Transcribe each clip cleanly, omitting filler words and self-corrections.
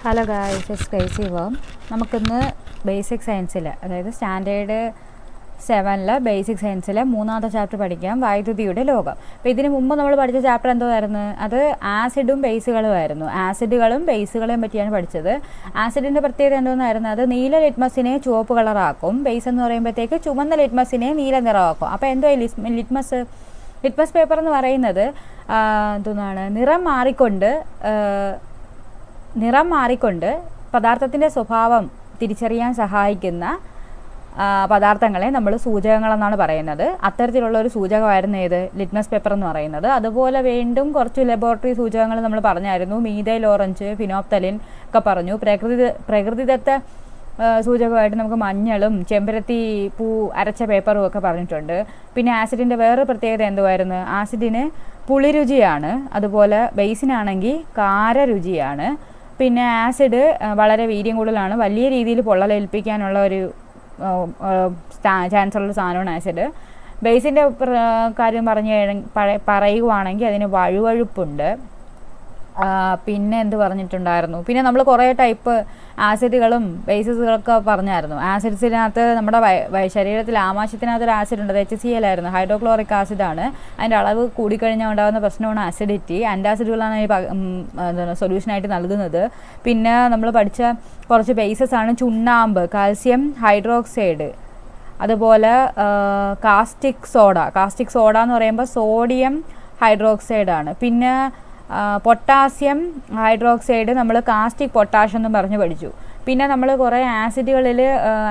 Hello guys, it's crazy worm. നമുക്കിന്ന് basic സയൻസിൽ, അതായത് സ്റ്റാൻഡേർഡ് 7 ബേസിക് സയൻസിൽ 3ാമത്തെ ചാപ്റ്റർ പഠിക്കാം, വൈദ്യുതിയുടെ ലോകം. അപ്പോൾ ഇതിന് മുമ്പ് നമ്മൾ പഠിച്ച ചാപ്റ്റർ എന്തായിരുന്നു? അത് ആസിഡും ബേസുകളും ആയിരുന്നു. ആസിഡുകളും ബേസുകളെയും പറ്റിയാണ് പഠിച്ചത്. ആസിഡിൻ്റെ പ്രത്യേകത എന്തോന്നായിരുന്നു? അത് നീല ലിറ്റ്മസിനെ ചുവപ്പ് കളറാക്കും. ബേസ് എന്ന് പറയുമ്പോഴത്തേക്ക് ചുവന്ന ലിറ്റ്മസിനെ നീല നിറമാക്കും. അപ്പോൾ എന്തോ ലിറ്റ്മസ് പേപ്പർ എന്ന് പറയുന്നത് എന്താണ്? നിറം മാറിക്കൊണ്ട് പദാർത്ഥത്തിൻ്റെ സ്വഭാവം തിരിച്ചറിയാൻ സഹായിക്കുന്ന പദാർത്ഥങ്ങളെ നമ്മൾ സൂചകങ്ങളെന്നാണ് പറയുന്നത്. അത്തരത്തിലുള്ള ഒരു സൂചകമായിരുന്നു ഏത്? ലിറ്റ്മസ് പേപ്പർ എന്ന് പറയുന്നത്. അതുപോലെ വീണ്ടും കുറച്ച് ലബോറട്ടറി സൂചകങ്ങൾ നമ്മൾ പറഞ്ഞായിരുന്നു. മീഥൈൽ ഓറഞ്ച്, ഫിനോപ്തലിൻ ഒക്കെ പറഞ്ഞു. പ്രകൃതിദത്ത സൂചകമായിട്ട് നമുക്ക് മഞ്ഞളും ചെമ്പരത്തി പൂ അരച്ച പേപ്പറും ഒക്കെ പറഞ്ഞിട്ടുണ്ട്. പിന്നെ ആസിഡിൻ്റെ വേറൊരു പ്രത്യേകത എന്തുമായിരുന്നു? ആസിഡിന് പുളിരുചിയാണ്. അതുപോലെ ബേസിനാണെങ്കിൽ കാരരുചിയാണ്. പിന്നെ ആസിഡ് വളരെ വീര്യം കൂടുതലാണ്. വലിയ രീതിയിൽ പൊള്ളലേൽപ്പിക്കാനുള്ള ഒരു ചാൻസുള്ള സാധനമാണ് ആസിഡ്. ബേസിൻ്റെ കാര്യം പറയുവാണെങ്കിൽ അതിന് വഴുവഴുപ്പുണ്ട്. പിന്നെ എന്ത് പറഞ്ഞിട്ടുണ്ടായിരുന്നു? പിന്നെ നമ്മൾ കുറേ ടൈപ്പ് ആസിഡുകളും ബേസിസുകളൊക്കെ പറഞ്ഞായിരുന്നു. ആസിഡ്സിനകത്ത് നമ്മുടെ ശരീരത്തിൽ ആമാശയത്തിനകത്തൊരു ആസിഡ് ഉണ്ട്, അത് HCl ആയിരുന്നു, ഹൈഡ്രോക്ലോറിക് ആസിഡാണ്. അതിൻ്റെ അളവ് കൂടിക്കഴിഞ്ഞാൽ ഉണ്ടാകുന്ന പ്രശ്നമാണ് ആസിഡിറ്റി. ആൻറ്റാസിഡുകളാണ് എന്താണ് സൊല്യൂഷനായിട്ട് നൽകുന്നത്. പിന്നെ നമ്മൾ പഠിച്ച കുറച്ച് ബേസസ് ആണ് ചുണ്ണാമ്പ്, കാൽസ്യം ഹൈഡ്രോക്സൈഡ്, അതുപോലെ കാസ്റ്റിക് സോഡ എന്ന് പറയുമ്പോൾ സോഡിയം ഹൈഡ്രോക്സൈഡാണ്. പിന്നെ പൊട്ടാസ്യം ഹൈഡ്രോക്സൈഡ് നമ്മൾ കാസ്റ്റിക് പൊട്ടാഷ് എന്നും പറഞ്ഞ് പഠിച്ചു. പിന്നെ നമ്മൾ കുറേ ആസിഡുകളിൽ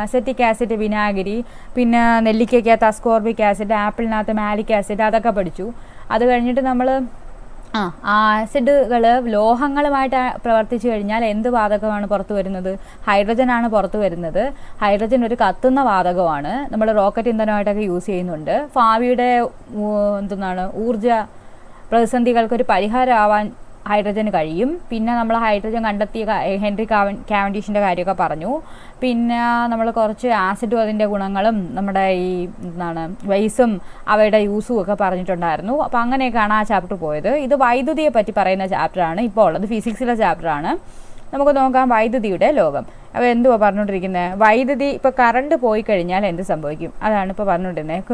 അസറ്റിക് ആസിഡ് വിനാഗിരി, പിന്നെ നെല്ലിക്കയ്ക്കകത്ത് അസ്കോർബിക് ആസിഡ്, ആപ്പിളിനകത്ത് മാലിക് ആസിഡ്, അതൊക്കെ പഠിച്ചു. അത് കഴിഞ്ഞിട്ട് നമ്മൾ ആസിഡുകൾ ലോഹങ്ങളുമായിട്ട് പ്രവർത്തിച്ചു കഴിഞ്ഞാൽ എന്ത് വാതകമാണ് പുറത്തു വരുന്നത്? ഹൈഡ്രജനാണ് പുറത്തു വരുന്നത്. ഹൈഡ്രജൻ ഒരു കത്തുന്ന വാതകമാണ്. നമ്മൾ റോക്കറ്റ് ഇന്ധനമായിട്ടൊക്കെ യൂസ് ചെയ്യുന്നുണ്ട്. ഭാവിയുടെ ഊർജ പ്രതിസന്ധികൾക്കൊരു പരിഹാരമാവാൻ ഹൈഡ്രജന് കഴിയും. പിന്നെ നമ്മൾ ഹൈഡ്രജൻ കണ്ടെത്തിയ ഹെൻറി കാവൻഡിഷിൻ്റെ കാര്യമൊക്കെ പറഞ്ഞു. പിന്നെ നമ്മൾ കുറച്ച് ആസിഡും അതിൻ്റെ ഗുണങ്ങളും നമ്മുടെ ഈ ബേസും അവയുടെ യൂസും ഒക്കെ പറഞ്ഞിട്ടുണ്ടായിരുന്നു. അപ്പോൾ അങ്ങനെയൊക്കെയാണ് ആ ചാപ്റ്റർ പോയത്. ഇത് വൈദ്യുതിയെ പറ്റി പറയുന്ന ചാപ്റ്ററാണ്. ഇപ്പോൾ ഉള്ളത് ഫിസിക്സിലെ ചാപ്റ്ററാണ്. നമുക്ക് നോക്കാം വൈദ്യുതിയുടെ ലോകം. അപ്പോൾ എന്തുവാ പറഞ്ഞുകൊണ്ടിരിക്കുന്നത്? വൈദ്യുതി ഇപ്പോൾ കറണ്ട് പോയി കഴിഞ്ഞാൽ എന്ത് സംഭവിക്കും? അതാണ് ഇപ്പോൾ പറഞ്ഞുകൊണ്ടിരുന്നത്.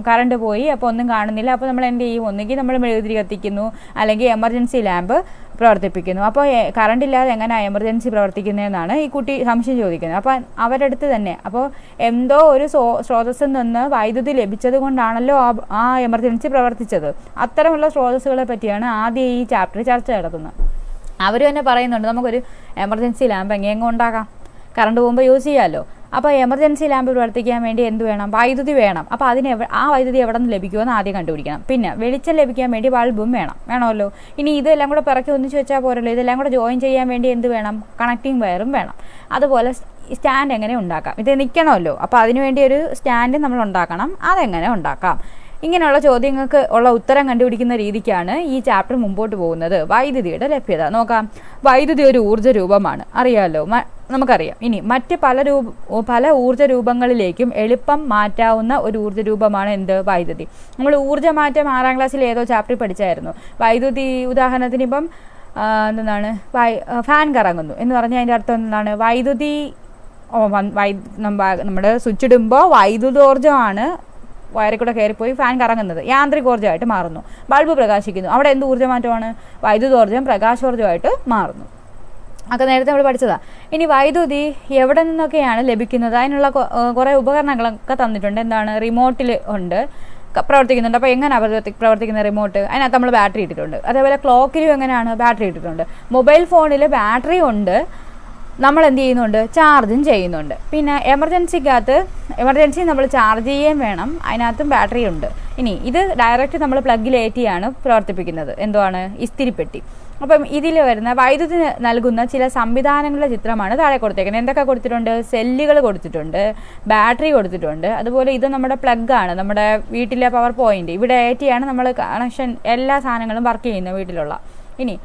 കറണ്ട് പോയി, അപ്പോൾ ഒന്നും കാണുന്നില്ല. അപ്പോൾ നമ്മൾ എന്ത് ചെയ്യും? ഒന്നുകിൽ നമ്മൾ മെഴുകുതിരി കത്തിക്കുന്നു, അല്ലെങ്കിൽ എമർജൻസി ലാമ്പ് പ്രവർത്തിപ്പിക്കുന്നു. അപ്പോൾ കറണ്ട് ഇല്ലാതെ എങ്ങനെയാണ് എമർജൻസി പ്രവർത്തിക്കുന്നതെന്നാണ് ഈ കുട്ടി സംശയം ചോദിക്കുന്നത്. അപ്പോൾ അവരുടെ അടുത്ത് തന്നെ അപ്പോൾ എന്തോ ഒരു സ്രോതസ്സിൽ നിന്ന് വൈദ്യുതി ലഭിച്ചത് കൊണ്ടാണല്ലോ ആ എമർജൻസി പ്രവർത്തിച്ചത്. അത്തരമുള്ള സ്രോതസ്സുകളെ പറ്റിയാണ് ആദ്യം ഈ ചാപ്റ്റർ ചർച്ച നടത്തുന്നത്. അവർ തന്നെ പറയുന്നുണ്ട്, നമുക്കൊരു എമർജൻസി ലാമ്പ് എങ്ങനെ ഉണ്ടാക്കാം? കറണ്ട് പോകുമ്പോൾ യൂസ് ചെയ്യാമല്ലോ. അപ്പോൾ എമർജൻസി ലാമ്പ് പ്രവർത്തിക്കാൻ വേണ്ടി എന്ത് വേണം? വൈദ്യുതി വേണം. അപ്പോൾ ആ വൈദ്യുതി എവിടെ നിന്ന് ലഭിക്കുമെന്ന് ആദ്യം കണ്ടുപിടിക്കണം. പിന്നെ വെളിച്ചം ലഭിക്കാൻ വേണ്ടി ബൾബും വേണമല്ലോ. ഇനി ഇതെല്ലാം കൂടെ പിറക്കി ഒന്നിച്ച് വെച്ചാൽ പോരല്ലോ. ഇതെല്ലാം കൂടെ ജോയിൻ ചെയ്യാൻ വേണ്ടി എന്ത് വേണം? കണക്റ്റിംഗ് വയറും വേണം. അതുപോലെ സ്റ്റാൻഡ് എങ്ങനെ ഉണ്ടാക്കാം? ഇത് നിൽക്കണമല്ലോ. അപ്പോൾ അതിനുവേണ്ടി ഒരു സ്റ്റാൻഡ് നമ്മൾ ഉണ്ടാക്കണം. അതെങ്ങനെ ഉണ്ടാക്കാം? ഇങ്ങനെയുള്ള ചോദ്യങ്ങൾക്ക് ഉള്ള ഉത്തരം കണ്ടുപിടിക്കുന്ന രീതിക്കാണ് ഈ ചാപ്റ്റർ മുമ്പോട്ട് പോകുന്നത്. വൈദ്യുതിയുടെ ലഭ്യത നോക്കാം. വൈദ്യുതി ഒരു ഊർജ്ജ രൂപമാണ്, അറിയാമല്ലോ, നമുക്കറിയാം. ഇനി മറ്റ് പല ഊർജ്ജ രൂപങ്ങളിലേക്കും എളുപ്പം മാറ്റാവുന്ന ഒരു ഊർജ്ജ രൂപമാണ് എന്ത്? വൈദ്യുതി. നമ്മൾ ഊർജ്ജമാറ്റം 6ാം ക്ലാസ്സിൽ ഏതോ ചാപ്റ്ററിൽ പഠിച്ചായിരുന്നു. വൈദ്യുതി ഉദാഹരണത്തിന് ഇപ്പം ഫാൻ കറങ്ങുന്നു എന്ന് പറഞ്ഞാൽ അതിൻ്റെ അർത്ഥം എന്താണ്? വൈദ്യുതി നമ്മുടെ സ്വിച്ച് ഇടുമ്പോൾ വൈദ്യുതോർജ്ജമാണ് വയറിൽ കൂടെ കയറിപ്പോയി ഫാൻ കറങ്ങുന്നത് യാന്ത്രികോർജ്ജമായിട്ട് മാറുന്നു. ബൾബ് പ്രകാശിക്കുന്നു, അവിടെ എന്ത് ഊർജ്ജമാറ്റമാണ്? വൈദ്യുതോർജ്ജം പ്രകാശോർജ്ജമായിട്ട് മാറുന്നു. ഒക്കെ നേരത്തെ നമ്മൾ പഠിച്ചതാണ്. ഇനി വൈദ്യുതി എവിടെ നിന്നൊക്കെയാണ് ലഭിക്കുന്നത്? അതിനുള്ള കുറേ ഉപകരണങ്ങളൊക്കെ തന്നിട്ടുണ്ട്. എന്താണ്? റിമോട്ടിൽ ഉണ്ട്, പ്രവർത്തിക്കുന്നുണ്ട്. അപ്പോൾ എങ്ങനെയാണ് പ്രവർത്തിക്കുന്ന റിമോട്ട്? അതിനകത്ത് നമ്മൾ ബാറ്ററി ഇട്ടിട്ടുണ്ട്. അതേപോലെ ക്ലോക്കിലും എങ്ങനെയാണ്? ബാറ്ററി ഇട്ടിട്ടുണ്ട്. മൊബൈൽ ഫോണിൽ ബാറ്ററി ഉണ്ട്, നമ്മൾ എന്ത് ചെയ്യുന്നുണ്ട്? ചാർജും ചെയ്യുന്നുണ്ട്. പിന്നെ എമർജൻസി നമ്മൾ ചാർജ് ചെയ്യുകയും വേണം, അതിനകത്തും ബാറ്ററി ഉണ്ട്. ഇനി ഇത് ഡയറക്റ്റ് നമ്മൾ പ്ലഗിലേറ്റിയാണ് പ്രവർത്തിപ്പിക്കുന്നത്. എന്തുവാണ്? ഇസ്തിരിപ്പെട്ടി. അപ്പം ഇതിൽ വരുന്ന വൈദ്യുതി നൽകുന്ന ചില സംവിധാനങ്ങളുടെ ചിത്രമാണ് താഴെ കൊടുത്തേക്കുന്നത്. എന്തൊക്കെ കൊടുത്തിട്ടുണ്ട്? സെല്ലുകൾ കൊടുത്തിട്ടുണ്ട്, ബാറ്ററി കൊടുത്തിട്ടുണ്ട്. അതുപോലെ ഇത് നമ്മുടെ പ്ലഗാണ്, നമ്മുടെ വീട്ടിലെ പവർ പോയിന്റ്. ഇവിടെ ഏറ്റിയാണ് നമ്മൾ കണക്ഷൻ എല്ലാ സാധനങ്ങളും വർക്ക് ചെയ്യുന്നത് വീട്ടിലുള്ള. ഇനി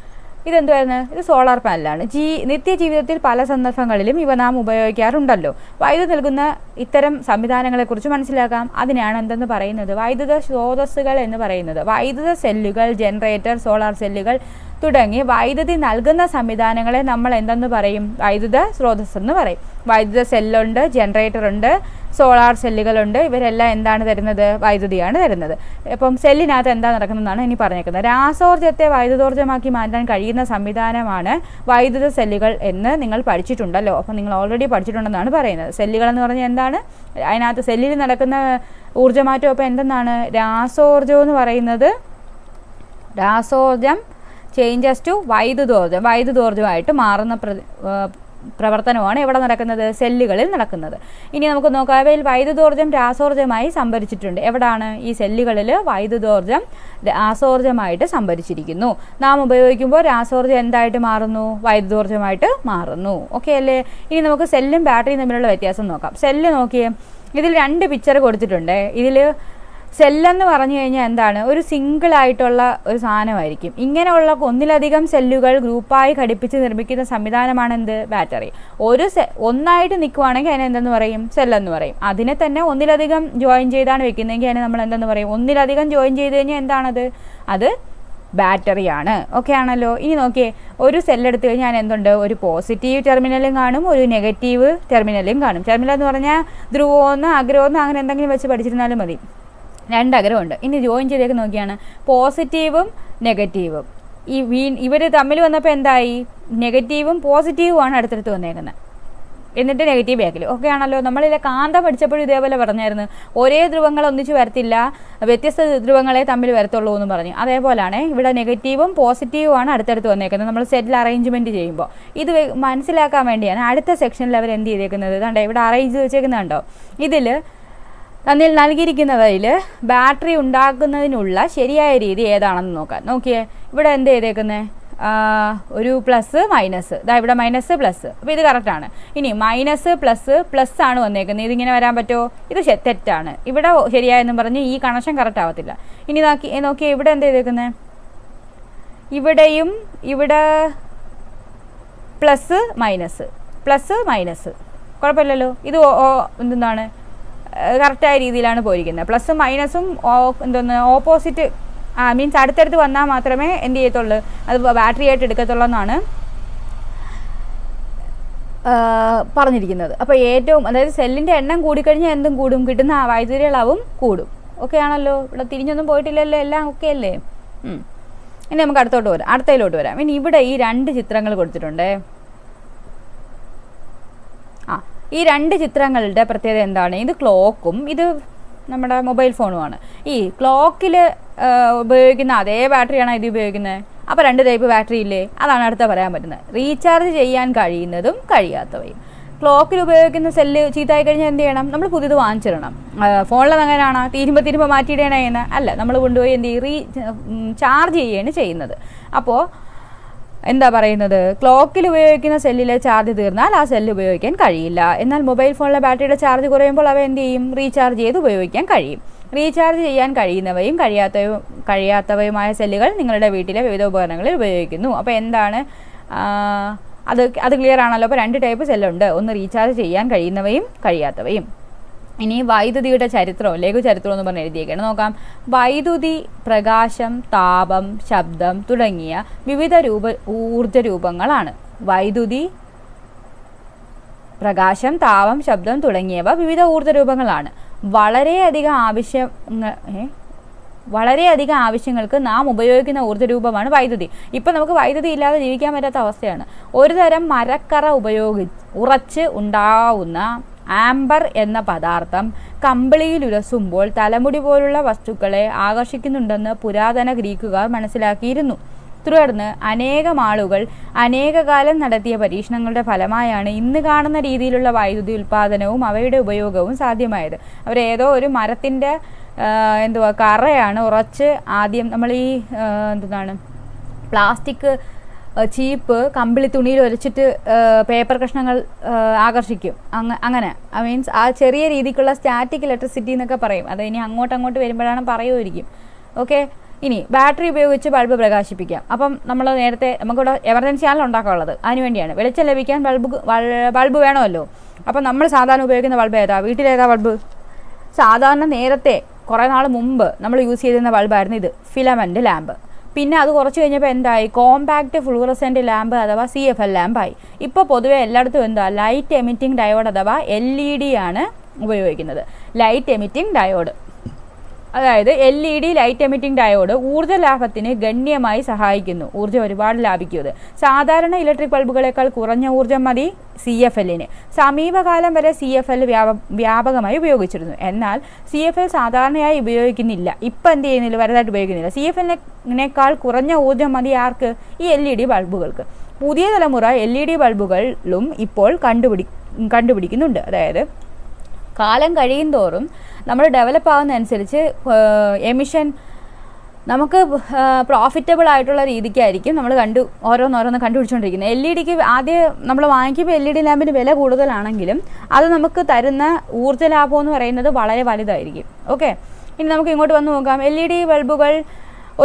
ഇതെന്തുവായിരുന്നു? ഇത് സോളാർ പാനലാണ്. നിത്യജീവിതത്തിൽ പല സന്ദർഭങ്ങളിലും ഇവ നാം ഉപയോഗിക്കാറുണ്ടല്ലോ. വൈദ്യുതി നൽകുന്ന ഇത്തരം സംവിധാനങ്ങളെക്കുറിച്ച് മനസ്സിലാക്കാം. അതിനാണ് എന്തെന്ന് പറയുന്നത്? വൈദ്യുത സ്രോതസ്സുകൾ എന്ന് പറയുന്നത്. വൈദ്യുത സെല്ലുകൾ, ജനറേറ്റർ, സോളാർ സെല്ലുകൾ, തുടങ്ങി വൈദ്യുതി നൽകുന്ന സംവിധാനങ്ങളെ നമ്മൾ എന്തെന്ന് പറയും? വൈദ്യുത സ്രോതസ് എന്ന് പറയും. വൈദ്യുത സെല്ലുണ്ട്, ജനറേറ്റർ ഉണ്ട്, സോളാർ സെല്ലുകളുണ്ട്. ഇവരെല്ലാം എന്താണ് തരുന്നത്? വൈദ്യുതിയാണ് തരുന്നത്. അപ്പം സെല്ലിനകത്ത് എന്താ നടക്കുന്നതെന്നാണ് ഇനി പറഞ്ഞേക്കുന്നത്. രാസോർജ്ജത്തെ വൈദ്യുതോർജ്ജമാക്കി മാറ്റാൻ കഴിയുന്ന സംവിധാനമാണ് വൈദ്യുത സെല്ലുകൾ എന്ന് നിങ്ങൾ പഠിച്ചിട്ടുണ്ടല്ലോ. അപ്പം നിങ്ങൾ ഓൾറെഡി പഠിച്ചിട്ടുണ്ടെന്നാണ് പറയുന്നത്. സെല്ലുകൾ എന്ന് പറഞ്ഞാൽ എന്താണ്? അതിനകത്ത് സെല്ലിൽ നടക്കുന്ന ഊർജ്ജമാറ്റം അപ്പോൾ എന്തെന്നാണ്? രാസോർജ്ജം എന്ന് പറയുന്നത്, രാസോർജ്ജം ചേഞ്ചസ് ടു വൈദ്യുതോർജ്ജം, വൈദ്യുതോർജ്ജമായിട്ട് മാറുന്ന പ്രവർത്തനമാണ് എവിടെ നടക്കുന്നത്? സെല്ലുകളിൽ നടക്കുന്നത്. ഇനി നമുക്ക് നോക്കാം, അവയിൽ വൈദ്യുതോർജ്ജം രാസോർജ്ജമായി സംഭരിച്ചിട്ടുണ്ട്. എവിടാണ്? ഈ സെല്ലുകളിൽ വൈദ്യുതോർജ്ജം രാസോർജ്ജമായിട്ട് സംഭരിച്ചിരിക്കുന്നു. നാം ഉപയോഗിക്കുമ്പോൾ രാസോർജ്ജം എന്തായിട്ട് മാറുന്നു? വൈദ്യുതോർജ്ജമായിട്ട് മാറുന്നു. ഓക്കെ അല്ലേ? ഇനി നമുക്ക് സെല്ലും ബാറ്ററിയും തമ്മിലുള്ള വ്യത്യാസം നോക്കാം. സെല്ല് നോക്കിയേ, ഇതിൽ 2 പിക്ചർ കൊടുത്തിട്ടുണ്ട്. ഇതിൽ സെല്ലെന്ന് പറഞ്ഞു കഴിഞ്ഞാൽ എന്താണ്? ഒരു സിംഗിളായിട്ടുള്ള ഒരു സാധനമായിരിക്കും. ഇങ്ങനെയുള്ള ഒന്നിലധികം സെല്ലുകൾ ഗ്രൂപ്പായി ഘടിപ്പിച്ച് നിർമ്മിക്കുന്ന സംവിധാനമാണ് എന്ത്? ബാറ്ററി. ഒന്നായിട്ട് നിൽക്കുവാണെങ്കിൽ അതിനെ എന്തെന്ന് പറയും? സെല്ലെന്ന് പറയും. അതിനെ തന്നെ ഒന്നിലധികം ജോയിൻ ചെയ്താണ് വെക്കുന്നതെങ്കിൽ അതിനെ നമ്മൾ എന്തെന്ന് പറയും? ഒന്നിലധികം ജോയിൻ ചെയ്ത് കഴിഞ്ഞാൽ എന്താണത്? അത് ബാറ്ററിയാണ്. ഓക്കെ ആണല്ലോ? ഇനി നോക്കിയേ, ഒരു സെല്ലെടുത്ത് കഴിഞ്ഞാൽ ഞാൻ എന്തുണ്ട്? ഒരു പോസിറ്റീവ് ടെർമിനലും കാണും, ഒരു നെഗറ്റീവ് ടെർമിനലും കാണും. ടെർമിനൽ എന്ന് പറഞ്ഞാൽ ധ്രുവമെന്ന് അഗ്രഹമെന്ന് അങ്ങനെ എന്തെങ്കിലും വെച്ച് പഠിച്ചിരുന്നാലും മതി. 2 അഗ്രഹമുണ്ട്. ഇനി ജോയിൻ ചെയ്തേക്ക് നോക്കിയാണ് പോസിറ്റീവും നെഗറ്റീവും. ഇവർ തമ്മിൽ വന്നപ്പോൾ എന്തായി? നെഗറ്റീവും പോസിറ്റീവുമാണ് അടുത്തടുത്ത് വന്നേക്കുന്നത്. എന്നിട്ട് നെഗറ്റീവ് ബാക്കിൽ. ഓക്കെ ആണല്ലോ? നമ്മളിലെ കാന്തം പഠിച്ചപ്പോഴും ഇതേപോലെ പറഞ്ഞായിരുന്നു, ഒരേ ധ്രുവങ്ങൾ ഒന്നിച്ച് വരത്തില്ല, വ്യത്യസ്ത ധ്രുവങ്ങളെ തമ്മിൽ വരത്തുള്ളൂ എന്ന് പറഞ്ഞു. അതേപോലെയാണ് ഇവിടെ നെഗറ്റീവും പോസിറ്റീവുമാണ് അടുത്തടുത്ത് വന്നേക്കുന്നത് നമ്മൾ സെറ്റിൽ അറേഞ്ച്മെൻറ്റ് ചെയ്യുമ്പോൾ. ഇത് മനസ്സിലാക്കാൻ വേണ്ടിയാണ് അടുത്ത സെക്ഷനിൽ അവർ എന്ത് ചെയ്തേക്കുന്നത്? കണ്ടോ, ഇവിടെ അറേഞ്ച് വെച്ചേക്കുന്നുണ്ടോ? ഇതിൽ നൽകിയിരിക്കുന്നവയിൽ ബാറ്ററി ഉണ്ടാക്കുന്നതിനുള്ള ശരിയായ രീതി ഏതാണെന്ന് നോക്കാം. നോക്കിയേ, ഇവിടെ എന്ത് ചെയ്തേക്കുന്നത്? ഒരു പ്ലസ് മൈനസ്, ഇതാ ഇവിടെ മൈനസ് പ്ലസ്. അപ്പോൾ ഇത് കറക്റ്റാണ്. ഇനി മൈനസ് പ്ലസ് ആണ് വന്നേക്കുന്നത്. ഇതിങ്ങനെ വരാൻ പറ്റുമോ? ഇത് തെറ്റാണ്. ഇവിടെ ശരിയായെന്നും പറഞ്ഞ് ഈ കണക്ഷൻ കറക്റ്റ് ആവത്തില്ല. ഇനി നോക്കിയേ, ഇവിടെ എന്ത് ചെയ്തേക്കുന്നത്? ഇവിടെയും ഇവിടെ പ്ലസ് മൈനസ് കുഴപ്പമില്ലല്ലോ. ഇത് എന്താണ്? കറക്റ്റായ രീതിയിലാണ് പോയിരിക്കുന്നത്. പ്ലസും മൈനസും ഓപ്പോസിറ്റ് മീൻസ് അടുത്തടുത്ത് വന്നാൽ മാത്രമേ എന്ത് ചെയ്യത്തുള്ളൂ? അത് ബാറ്ററി ആയിട്ട് എടുക്കത്തുള്ളൂ എന്നാണ് പറഞ്ഞിരിക്കുന്നത്. അപ്പോൾ അതായത് സെല്ലിൻ്റെ എണ്ണം കൂടിക്കഴിഞ്ഞാൽ എന്തും കൂടും, കിട്ടുന്ന വൈദ്യുതി അളവും കൂടും. ഓക്കെ ആണല്ലോ? ഇവിടെ തിരിഞ്ഞൊന്നും പോയിട്ടില്ലല്ലോ, എല്ലാം ഓക്കെ അല്ലേ? ഇനി നമുക്ക് അടുത്തതിലോട്ട് വരാം. ഇനി ഇവിടെ ഈ 2 ചിത്രങ്ങൾ കൊടുത്തിട്ടുണ്ട്. ഈ 2 ചിത്രങ്ങളുടെ പ്രത്യേകത എന്താണ്? ഇത് ക്ലോക്കും ഇത് നമ്മുടെ മൊബൈൽ ഫോണുമാണ്. ഈ ക്ലോക്കിൽ ഉപയോഗിക്കുന്ന അതേ ബാറ്ററിയാണോ ഇത് ഉപയോഗിക്കുന്നത്? അപ്പോൾ 2 ടൈപ്പ് ബാറ്ററി ഇല്ലേ? അതാണ് അടുത്ത പറയാൻ പറ്റുന്നത്. റീചാർജ് ചെയ്യാൻ കഴിയുന്നതും കഴിയാത്തവയും. ക്ലോക്കിൽ ഉപയോഗിക്കുന്ന സെല്ല് ചീത്തയായി കഴിഞ്ഞാൽ എന്ത് ചെയ്യണം? നമ്മൾ പുതിയത് വാങ്ങിച്ചിടണം. ഫോണിൽ അങ്ങനെയാണോ? തീരുമ്പോൾ മാറ്റിയിടണേ ചെയ്യുന്നത്? അല്ല, നമ്മൾ കൊണ്ടുപോയി എന്ത് ചെയ്യും? ചാർജ് ചെയ്യുകയാണ് ചെയ്യുന്നത്. അപ്പോൾ എന്താ പറയുന്നത്? ക്ലോക്കിൽ ഉപയോഗിക്കുന്ന സെല്ലിലെ ചാർജ് തീർന്നാൽ ആ സെല്ല് ഉപയോഗിക്കാൻ കഴിയില്ല. എന്നാൽ മൊബൈൽ ഫോണിലെ ബാറ്ററിയുടെ ചാർജ് കുറയുമ്പോൾ അവ എന്ത് ചെയ്യും? റീചാർജ് ചെയ്ത് ഉപയോഗിക്കാൻ കഴിയും. റീചാർജ് ചെയ്യാൻ കഴിയുന്നവയും കഴിയാത്തവയുമായ സെല്ലുകൾ നിങ്ങളുടെ വീട്ടിലെ വിവിധ ഉപകരണങ്ങളിൽ ഉപയോഗിക്കുന്നു. അപ്പോൾ എന്താണ്? അത് ക്ലിയർ ആണല്ലോ? അപ്പോൾ 2 ടൈപ്പ് സെല്ലുണ്ട്. ഒന്ന് റീചാർജ് ചെയ്യാൻ കഴിയുന്നവയും കഴിയാത്തവയും. ഇനി വൈദ്യുതിയുടെ ചരിത്രവും ലഘുചരിത്രം എന്ന് പറഞ്ഞ് എഴുതിയേക്കാണ്. നോക്കാം. വൈദ്യുതി പ്രകാശം, താപം, ശബ്ദം തുടങ്ങിയ വിവിധ ഊർജ രൂപങ്ങളാണ്. വൈദ്യുതി പ്രകാശം, താപം, ശബ്ദം തുടങ്ങിയവ വിവിധ ഊർജ രൂപങ്ങളാണ്. വളരെയധികം ആവശ്യങ്ങൾക്ക് നാം ഉപയോഗിക്കുന്ന ഊർജ്ജരൂപമാണ് വൈദ്യുതി. ഇപ്പം നമുക്ക് വൈദ്യുതി ഇല്ലാതെ ജീവിക്കാൻ പറ്റാത്ത അവസ്ഥയാണ്. ഒരു തരം മരക്കറ ഉറച്ച് ഉണ്ടാവുന്ന ആംബർ എന്ന പദാർത്ഥം കമ്പിളിയിൽ ഉരസുമ്പോൾ തലമുടി പോലുള്ള വസ്തുക്കളെ ആകർഷിക്കുന്നുണ്ടെന്ന് പുരാതന ഗ്രീക്കുകാർ മനസ്സിലാക്കിയിരുന്നു. തുടർന്ന് അനേകം ആളുകൾ അനേകകാലം നടത്തിയ പരീക്ഷണങ്ങളുടെ ഫലമായാണ് ഇന്ന് കാണുന്ന രീതിയിലുള്ള വൈദ്യുതി ഉൽപ്പാദനവും അവയുടെ ഉപയോഗവും സാധ്യമായത്. അവരേതോ ഒരു മരത്തിൻ്റെ കറയാണ് ഉറച്ച് ആദ്യം നമ്മൾ ഈ പ്ലാസ്റ്റിക് ചീപ്പ് കമ്പിളി തുണിയിൽ ഒരച്ചിട്ട് പേപ്പർ കഷ്ണങ്ങൾ ആകർഷിക്കും. അങ്ങനെ മീൻസ് ആ ചെറിയ രീതിക്കുള്ള സ്റ്റാറ്റിക് ഇലക്ട്രിസിറ്റി എന്നൊക്കെ പറയും. അത് ഇനി അങ്ങോട്ട് വരുമ്പോഴാണ് പറയുമായിരിക്കും. ഓക്കെ. ഇനി ബാറ്ററി ഉപയോഗിച്ച് ബൾബ് പ്രകാശിപ്പിക്കാം. അപ്പം നമ്മൾ നേരത്തെ നമുക്കിവിടെ എമർജൻസി ആണല്ലോ ഉണ്ടാക്കാനുള്ളത്, അതിനുവേണ്ടിയാണ്. വെളിച്ചം ലഭിക്കാൻ ബൾബ് വേണമല്ലോ. അപ്പം നമ്മൾ സാധാരണ ഉപയോഗിക്കുന്ന ബൾബ് ഏതാ? വീട്ടിലേതാ ബൾബ്? സാധാരണ നേരത്തെ കുറേ നാൾ മുമ്പ് നമ്മൾ യൂസ് ചെയ്തിരുന്ന ബൾബായിരുന്നു ഇത്, ഫിലമെൻ്റ് ലാമ്പ്. പിന്നെ അത് കുറച്ച് കഴിഞ്ഞപ്പോൾ എന്തായി, കോമ്പാക്റ്റ് ഫ്ലൂറസെൻ്റ് ലാമ്പ് അഥവാ CFL ലാമ്പായി. ഇപ്പോൾ പൊതുവേ എല്ലായിടത്തും എന്താ, ലൈറ്റ് എമിറ്റിംഗ് ഡയോഡ് അഥവാ LED ആണ് ഉപയോഗിക്കുന്നത്. ലൈറ്റ് എമിറ്റിംഗ് ഡയോഡ്, അതായത് LED ലൈറ്റ് എമിറ്റിംഗ് ഡയോഡ് ഊർജ്ജ ലാഭത്തിന് ഗണ്യമായി സഹായിക്കുന്നു. ഊർജ്ജം ഒരുപാട് ലാഭിക്കുന്നത്. സാധാരണ ഇലക്ട്രിക് ബൾബുകളേക്കാൾ കുറഞ്ഞ ഊർജ്ജം മതി CFLന്. സമീപകാലം വരെ CFL വ്യാപകമായി ഉപയോഗിച്ചിരുന്നു. എന്നാൽ CFL സാധാരണയായി ഉപയോഗിക്കുന്നില്ല. ഇപ്പം എന്ത് ചെയ്യുന്നില്ല, വലുതായിട്ട് ഉപയോഗിക്കുന്നില്ല. CFLനേക്കാൾ കുറഞ്ഞ ഊർജ്ജം മതി ആർക്ക്? ഈ LED ബൾബുകൾക്ക്. പുതിയ തലമുറ LED ബൾബുകളിലും ഇപ്പോൾ കണ്ടുപിടിക്കുന്നുണ്ട്. അതായത് കാലം കഴിയും തോറും നമ്മൾ ഡെവലപ്പ് ആകുന്നതനുസരിച്ച് എമിഷൻ നമുക്ക് പ്രോഫിറ്റബിൾ ആയിട്ടുള്ള രീതിക്കായിരിക്കും നമ്മൾ ഓരോന്നോരോന്ന് കണ്ടുപിടിച്ചുകൊണ്ടിരിക്കുന്നത്. LED ആദ്യം നമ്മൾ വാങ്ങിക്കുമ്പോൾ LED ലാമ്പിന് വില കൂടുതലാണെങ്കിലും അത് നമുക്ക് തരുന്ന ഊർജ്ജ ലാഭം എന്ന് പറയുന്നത് വളരെ വലുതായിരിക്കും. ഓക്കെ, ഇനി നമുക്ക് ഇങ്ങോട്ട് വന്ന് നോക്കാം. LED ബൾബുകൾ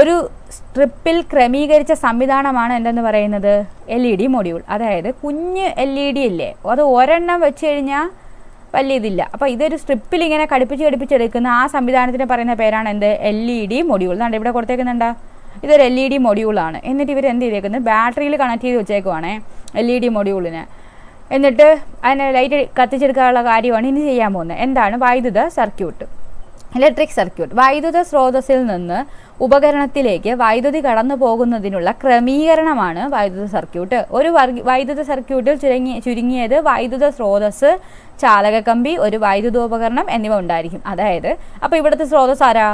ഒരു സ്ട്രിപ്പിൽ ക്രമീകരിച്ച സംവിധാനമാണ് എന്തെന്ന് പറയുന്നത്, LED മൊഡ്യൂൾ. അതായത് കുഞ്ഞ് LED ഇല്ലേ, അത് ഒരെണ്ണം വെച്ച് കഴിഞ്ഞാൽ വലിയ ഇതില്ല. അപ്പോൾ ഇതൊരു സ്ട്രിപ്പിൽ ഇങ്ങനെ കടുപ്പിച്ചെടുക്കുന്ന ആ സംവിധാനത്തിന് പറയുന്ന പേരാണ് എന്ത്, LED മൊഡ്യൂൾ. എന്നാണ് ഇവിടെ കൊടുത്തേക്കുന്നുണ്ട്, ഇതൊരു LED മൊഡ്യൂളാണ്. എന്നിട്ട് ഇവർ എന്ത് ചെയ്തേക്കുന്നത്, ബാറ്ററിയിൽ കണക്ട് ചെയ്ത് വെച്ചേക്കുവാണേ LED മൊഡ്യൂളിന്. എന്നിട്ട് അതിനെ ലൈറ്റ് കത്തിച്ചെടുക്കാനുള്ള കാര്യമാണ് ഇനി ചെയ്യാൻ പോകുന്നത്. എന്താണ്, വൈദ്യുത സർക്യൂട്ട്, ഇലക്ട്രിക് സർക്യൂട്ട്. വൈദ്യുത സ്രോതസ്സിൽ നിന്ന് ഉപകരണത്തിലേക്ക് വൈദ്യുതി കടന്നു പോകുന്നതിനുള്ള ക്രമീകരണമാണ് വൈദ്യുത സർക്യൂട്ട്. ഒരു വൈദ്യുത സർക്യൂട്ടിൽ ചുരുങ്ങിയത് വൈദ്യുത സ്രോതസ്, ചാലകക്കമ്പി, ഒരു വൈദ്യുതോപകരണം എന്നിവ ഉണ്ടായിരിക്കും. അതായത് അപ്പോൾ ഇവിടുത്തെ സ്രോതസ് ആരാ?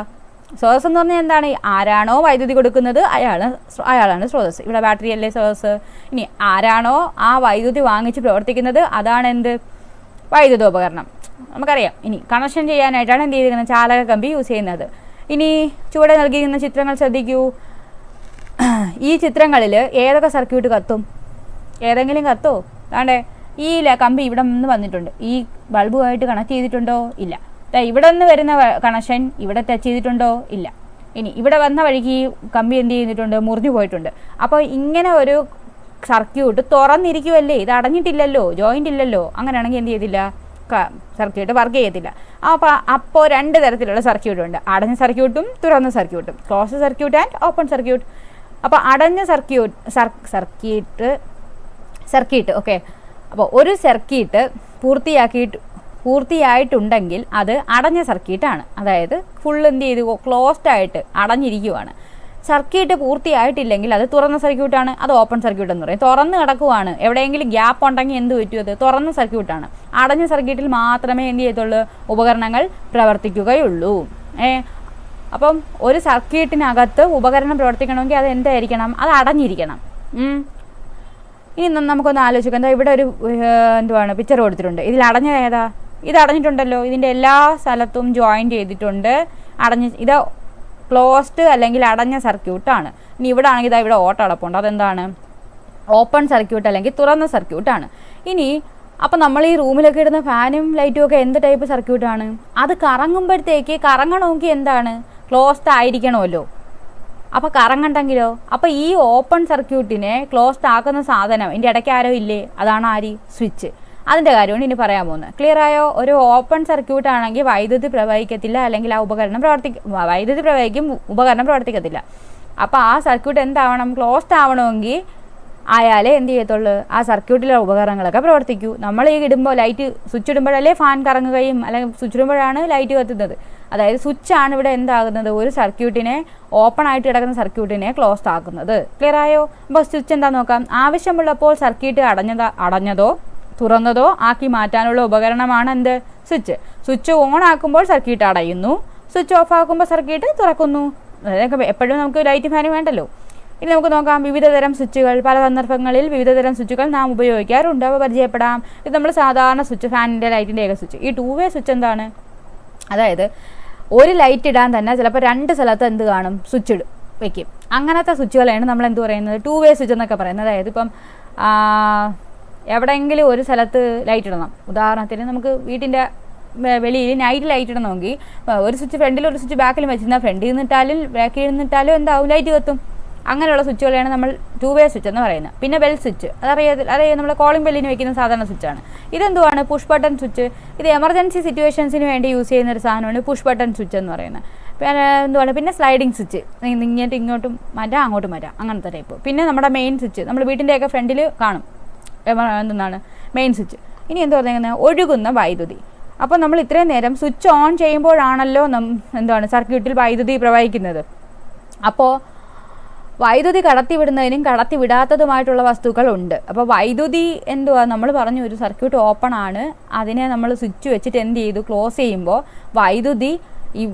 സ്രോതസ് എന്ന് പറഞ്ഞാൽ എന്താണ്, ആരാണോ വൈദ്യുതി കൊടുക്കുന്നത് അയാളാണ് സ്രോതസ്. ഇവിടെ ബാറ്ററി അല്ലേ സ്രോതസ്. ഇനി ആരാണോ ആ വൈദ്യുതി വാങ്ങിച്ച് പ്രവർത്തിക്കുന്നത് അതാണ് എന്ത്, വൈദ്യുതോപകരണം. നമുക്കറിയാം. ഇനി കണക്ഷൻ ചെയ്യാനായിട്ടാണ് എന്ത് ചെയ്തിരിക്കുന്നത്, ചാലകക്കമ്പി യൂസ് ചെയ്യുന്നത്. ഇനി ചുവടെ നൽകിയിരിക്കുന്ന ചിത്രങ്ങൾ ശ്രദ്ധിക്കൂ. ഈ ചിത്രങ്ങളിൽ ഏതൊക്കെ സർക്യൂട്ട് കത്തും? ഏതെങ്കിലും കത്തോ? താണ്ടേ ഈ കമ്പി ഇവിടെ നിന്ന് വന്നിട്ടുണ്ട്. ഈ ബൾബുമായിട്ട് കണക്ട് ചെയ്തിട്ടുണ്ടോ? ഇല്ല. ഇവിടെ നിന്ന് വരുന്ന കണക്ഷൻ ഇവിടെ ടച്ച് ചെയ്തിട്ടുണ്ടോ? ഇല്ല. ഇനി ഇവിടെ വന്ന വഴിക്ക് ഈ കമ്പി എന്ത് ചെയ്തിട്ടുണ്ട്, മുറിഞ്ഞു പോയിട്ടുണ്ട്. അപ്പോൾ ഇങ്ങനെ ഒരു സർക്യൂട്ട് തുറന്നിരിക്കുമല്ലേ, ഇത് ജോയിൻ്റ് ഇല്ലല്ലോ. അങ്ങനെയാണെങ്കിൽ എന്ത് ചെയ്തില്ല, സർക്യൂട്ട് വർക്ക് ചെയ്യത്തില്ല. അപ്പോൾ രണ്ട് തരത്തിലുള്ള സർക്യൂട്ട് ഉണ്ട്, അടഞ്ഞ സർക്യൂട്ടും തുറന്ന സർക്യൂട്ടും, closed circuit and open circuit. അപ്പോൾ അടഞ്ഞ സർക്യൂട്ട് ഓക്കെ. അപ്പോൾ ഒരു സർക്യൂട്ട് പൂർത്തിയായിട്ടുണ്ടെങ്കിൽ അത് അടഞ്ഞ സർക്യൂട്ടാണ്. അതായത് ഫുൾ എന്ത് ചെയ്തു, ക്ലോസ്ഡ് ആയിട്ട് അടഞ്ഞിരിക്കുവാണ്. സർക്യൂട്ട് പൂർത്തിയായിട്ടില്ലെങ്കിൽ അത് തുറന്ന സർക്യൂട്ടാണ്, അത് ഓപ്പൺ സർക്യൂട്ട് എന്ന് പറയും. തുറന്ന് കിടക്കുവാണ്, എവിടെയെങ്കിലും ഗ്യാപ്പ് ഉണ്ടെങ്കിൽ എന്ത് പറ്റും, അത് തുറന്ന സർക്യൂട്ടാണ്. അടഞ്ഞ സർക്യൂട്ടിൽ മാത്രമേ എന്ത് ചെയ്യത്തുള്ളൂ, ഉപകരണങ്ങൾ പ്രവർത്തിക്കുകയുള്ളൂ. അപ്പം ഒരു സർക്യൂട്ടിനകത്ത് ഉപകരണം പ്രവർത്തിക്കണമെങ്കിൽ അത് എന്തായിരിക്കണം, അത് അടഞ്ഞിരിക്കണം. ഇനി നമുക്കൊന്ന് ആലോചിക്കാം. എന്താ ഇവിടെ ഒരു പിക്ചർ കൊടുത്തിട്ടുണ്ട്. ഇതിൽ അടഞ്ഞ ഏതാ? ഇത് അടഞ്ഞിട്ടുണ്ടല്ലോ. ഇതിൻ്റെ എല്ലാ സ്ഥലത്തും ജോയിൻ ചെയ്തിട്ടുണ്ട്. ഇത് ക്ലോസ്ഡ് അല്ലെങ്കിൽ അടഞ്ഞ സർക്യൂട്ടാണ്. ഇനി ഇവിടെ ആണെങ്കിൽ ഇതാ ഇവിടെ ഓട്ടടപ്പുണ്ട്, അതെന്താണ്, ഓപ്പൺ സർക്യൂട്ട് അല്ലെങ്കിൽ തുറന്ന സർക്യൂട്ടാണ്. ഇനി അപ്പം നമ്മൾ ഈ റൂമിലൊക്കെ ഇടുന്ന ഫാനും ലൈറ്റും ഒക്കെ എന്ത് ടൈപ്പ് സർക്യൂട്ടാണ്? അത് കറങ്ങണമെങ്കിൽ എന്താണ്, ക്ലോസ്ഡ് ആയിരിക്കണമല്ലോ. അപ്പോൾ കറങ്ങണ്ടെങ്കിലോ? അപ്പോൾ ഈ ഓപ്പൺ സർക്യൂട്ടിനെ ക്ലോസ്ഡ് ആക്കുന്ന സാധനം ഇതിൻ്റെ ഇടയ്ക്ക് ആരോ ഇല്ലേ, അതാണ് ആര്, സ്വിച്ച്. അതിൻ്റെ കാര്യമാണ് ഇനി പറയാൻ പോകുന്നത്. ക്ലിയർ ആയോ? ഒരു ഓപ്പൺ സർക്യൂട്ട് ആണെങ്കിൽ വൈദ്യുതി പ്രവഹിക്കത്തില്ല, അല്ലെങ്കിൽ ആ ഉപകരണം വൈദ്യുതി പ്രവഹിക്കും, ഉപകരണം പ്രവർത്തിക്കത്തില്ല. അപ്പോൾ ആ സർക്യൂട്ട് എന്താവണം, ക്ലോസ്ഡ് ആവണമെങ്കിൽ ആയാലേ എന്ത് ചെയ്യത്തുള്ളൂ, ആ സർക്യൂട്ടിലെ ഉപകരണങ്ങളൊക്കെ പ്രവർത്തിക്കൂ. നമ്മൾ ഈ സ്വിച്ച് ഇടുമ്പോഴല്ലേ ഫാൻ കറങ്ങുകയും, അല്ലെങ്കിൽ സ്വിച്ച് ഇടുമ്പോഴാണ് ലൈറ്റ് കത്തുന്നത്. അതായത് സ്വിച്ചാണ് ഇവിടെ എന്താകുന്നത്, ഒരു സർക്യൂട്ടിനെ, ഓപ്പൺ ആയിട്ട് കിടക്കുന്ന സർക്യൂട്ടിനെ ക്ലോസ്ഡ് ആക്കുന്നത്. ക്ലിയർ ആയോ? അപ്പോൾ സ്വിച്ച് എന്താ നോക്കാം. ആവശ്യമുള്ളപ്പോൾ സർക്യൂട്ട് അടഞ്ഞതോ തുറന്നതോ ആക്കി മാറ്റാനുള്ള ഉപകരണമാണ് എന്ത്, സ്വിച്ച്. സ്വിച്ച് ഓൺ ആക്കുമ്പോൾ സർക്യൂട്ട് അടയുന്നു, സ്വിച്ച് ഓഫ് ആക്കുമ്പോൾ സർക്യൂട്ട് തുറക്കുന്നു. അതൊക്കെ എപ്പോഴും നമുക്ക് ലൈറ്റ് ഫാനും വേണ്ടല്ലോ. ഇനി നമുക്ക് നോക്കാം വിവിധതരം സ്വിച്ചുകൾ. പല സന്ദർഭങ്ങളിൽ വിവിധതരം സ്വിച്ചുകൾ നാം ഉപയോഗിക്കാറുണ്ട്. അവ പരിചയപ്പെടാം. ഇത് നമ്മൾ സാധാരണ സ്വിച്ച്, ഫാനിൻ്റെ ലൈറ്റിൻ്റെയൊക്കെ സ്വിച്ച്. ഈ 2 വേ സ്വിച്ച് എന്താണ്, അതായത് ഒരു ലൈറ്റ് ഇടാൻ തന്നെ ചിലപ്പോൾ 2 സ്ഥലത്ത് എന്ത് കാണും, സ്വിച്ച് വെക്കും. അങ്ങനത്തെ സ്വിച്ചുകളാണ് നമ്മൾ എന്ത് പറയുന്നത്, 2 വേ സ്വിച്ച് എന്നൊക്കെ പറയുന്നത്. അതായത് ഇപ്പം എവിടെയെങ്കിലും ഒരു സ്ഥലത്ത് ലൈറ്റ് ഇടണം. ഉദാഹരണത്തിന് നമുക്ക് വീട്ടിൻ്റെ വെളിയിൽ നൈറ്റ് ലൈറ്റ് ഇടണമെങ്കിൽ ഒരു സ്വിച്ച് ഫ്രണ്ടിലും ഒരു സ്വിച്ച് ബാക്കിലും വെച്ചിരുന്നാൽ ഫ്രണ്ടിൽ നിന്നിട്ടാലും ബാക്കിൽ നിന്നിട്ടാലും എന്താവും, ലൈറ്റ് കത്തും. അങ്ങനെയുള്ള സ്വിച്ചുകളെയാണ് നമ്മൾ 2-വേ സ്വിച്ച് എന്ന് പറയുന്നത്. പിന്നെ ബെൽ സ്വിച്ച്, അതറിയാം നമ്മൾ കോളിംഗ് ബെല്ലിന് വെക്കുന്ന സാധാരണ സ്വിച്ചാണ്. ഇതെന്തുവാണ്? Push button switch. ഇത് എമർജൻസി സിറ്റുവേഷൻസിന് വേണ്ടി യൂസ് ചെയ്യുന്ന ഒരു സാധനമാണ് പുഷ് ബട്ടൺ സ്വിച്ച് എന്ന് പറയുന്നത്. പിന്നെ എന്തുവാണ്? പിന്നെ സ്ലൈഡിങ് സ്വിച്ച്, ഇങ്ങോട്ടും മാറ്റാം അങ്ങോട്ടും മാറ്റാം, അങ്ങനത്തെ ടൈപ്പ്. പിന്നെ നമ്മുടെ മെയിൻ സ്വിച്ച്, നമ്മൾ വീട്ടിൻ്റെയൊക്കെ ഫ്രണ്ടിൽ കാണും, എന്താണ് മെയിൻ സ്വിച്ച്. ഇനി എന്ത് പറയുന്നത്? ഒഴുകുന്ന വൈദ്യുതി. അപ്പോൾ നമ്മൾ ഇത്രയും നേരം സ്വിച്ച് ഓൺ ചെയ്യുമ്പോഴാണല്ലോ എന്താണ് സർക്യൂട്ടിൽ വൈദ്യുതി പ്രവഹിക്കുന്നത്. അപ്പോൾ വൈദ്യുതി കടത്തിവിടുന്നതിനും കടത്തിവിടാത്തതുമായിട്ടുള്ള വസ്തുക്കളുണ്ട്. അപ്പോൾ വൈദ്യുതി എന്തുവാ? നമ്മൾ പറഞ്ഞു ഒരു സർക്യൂട്ട് ഓപ്പൺ ആണ്, അതിനെ നമ്മൾ സ്വിച്ച് വെച്ചിട്ട് എന്ത് ചെയ്തു? ക്ലോസ് ചെയ്യുമ്പോൾ വൈദ്യുതി ഈ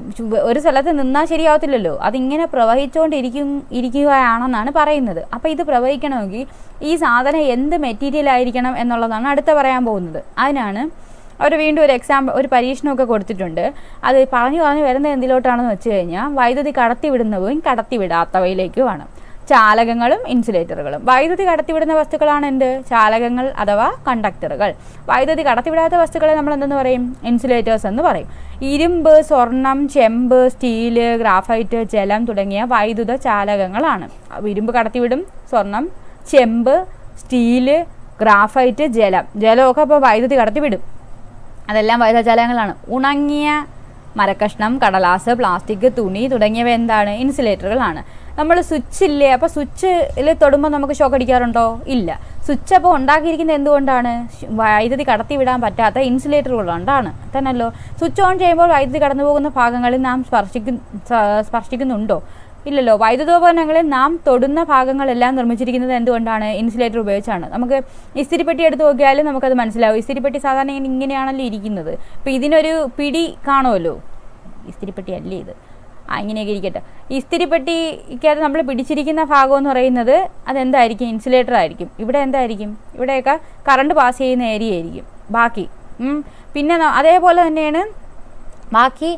ഒരു സ്ഥലത്ത് നിന്നാൽ ശരിയാവത്തില്ലല്ലോ, അതിങ്ങനെ ഇരിക്കുകയാണെന്നാണ് പറയുന്നത്. അപ്പോൾ ഇത് പ്രവഹിക്കണമെങ്കിൽ ഈ സാധനം എന്ത് മെറ്റീരിയൽ ആയിരിക്കണം എന്നുള്ളതാണ് അടുത്ത പറയാൻ പോകുന്നത്. അതിനാണ് അവർ വീണ്ടും ഒരു ഒരു പരീക്ഷണമൊക്കെ കൊടുത്തിട്ടുണ്ട്. അത് പറഞ്ഞു വരുന്നത് എന്തിലോട്ടാണെന്ന് വെച്ച് കഴിഞ്ഞാൽ വൈദ്യുതി കടത്തിവിടുന്നവയും കടത്തിവിടാത്തവയിലേക്കുമാണ്. ചാലകങ്ങളും ഇൻസുലേറ്ററുകളും. വൈദ്യുതി കടത്തിവിടുന്ന വസ്തുക്കളാണ് എന്ത്? ചാലകങ്ങൾ അഥവാ കണ്ടക്ടറുകൾ. വൈദ്യുതി കടത്തിവിടാത്ത വസ്തുക്കളെ നമ്മൾ എന്തെന്ന് പറയും? ഇൻസുലേറ്റേഴ്സ് എന്ന് പറയും. ഇരുമ്പ്, സ്വർണം, ചെമ്പ്, സ്റ്റീല്, ഗ്രാഫൈറ്റ്, ജലം തുടങ്ങിയ വൈദ്യുത ചാലകങ്ങളാണ്. ഇരുമ്പ് കടത്തിവിടും, സ്വർണം, ചെമ്പ്, സ്റ്റീല്, ഗ്രാഫൈറ്റ്, ജലമൊക്കെ അപ്പോൾ വൈദ്യുതി കടത്തിവിടും. അതെല്ലാം വൈദ്യുത ചാലകങ്ങളാണ്. ഉണങ്ങിയ മരക്കഷ്ണം, കടലാസ്, പ്ലാസ്റ്റിക്, തുണി തുടങ്ങിയവ എന്താണ്? ഇൻസുലേറ്ററുകളാണ്. നമ്മൾ സ്വിച്ചില്ലേ, അപ്പോൾ സ്വിച്ചിൽ തൊടുമ്പോൾ നമുക്ക് ഷോക്ക് അടിക്കാറുണ്ടോ? ഇല്ല. സ്വിച്ച് അപ്പോൾ ഉണ്ടാക്കിയിരിക്കുന്നത് എന്തുകൊണ്ടാണ്? വൈദ്യുതി കടത്തിവിടാൻ പറ്റാത്ത ഇൻസുലേറ്ററുകൾ കൊണ്ടാണ് തന്നെയല്ലോ. സ്വിച്ച് ഓൺ ചെയ്യുമ്പോൾ വൈദ്യുതി കടന്നു പോകുന്ന ഭാഗങ്ങളിൽ നാം സ്പർശിക്കുന്നുണ്ടോ? ഇല്ലല്ലോ. വൈദ്യുതോപകരണങ്ങളിൽ നാം തൊടുന്ന ഭാഗങ്ങളെല്ലാം നിർമ്മിച്ചിരിക്കുന്നത് എന്തുകൊണ്ടാണ്? ഇൻസുലേറ്റർ ഉപയോഗിച്ചാണ്. നമുക്ക് ഇസ്തിരിപ്പെട്ടി എടുത്ത് നോക്കിയാലും നമുക്കത് മനസ്സിലാവും. ഇസ്തിരിപ്പെട്ടി സാധാരണ ഇങ്ങനെയാണല്ലോ ഇരിക്കുന്നത്. അപ്പോൾ ഇതിനൊരു പിടി കാണുമല്ലോ. ഇസ്തിരിപ്പെട്ടി അല്ലേ ഇത്? ഇങ്ങനെയൊക്കെ ഇരിക്കട്ടെ. ഇസ്തിരിപ്പെട്ടിക്കകത്ത് നമ്മൾ പിടിച്ചിരിക്കുന്ന ഭാഗം എന്ന് പറയുന്നത് അതെന്തായിരിക്കും? ഇൻസുലേറ്റർ ആയിരിക്കും. ഇവിടെ എന്തായിരിക്കും? ഇവിടെയൊക്കെ കറണ്ട് പാസ് ചെയ്യുന്ന ഏരിയ ആയിരിക്കും ബാക്കി. പിന്നെ അതേപോലെ തന്നെയാണ് ബാക്കി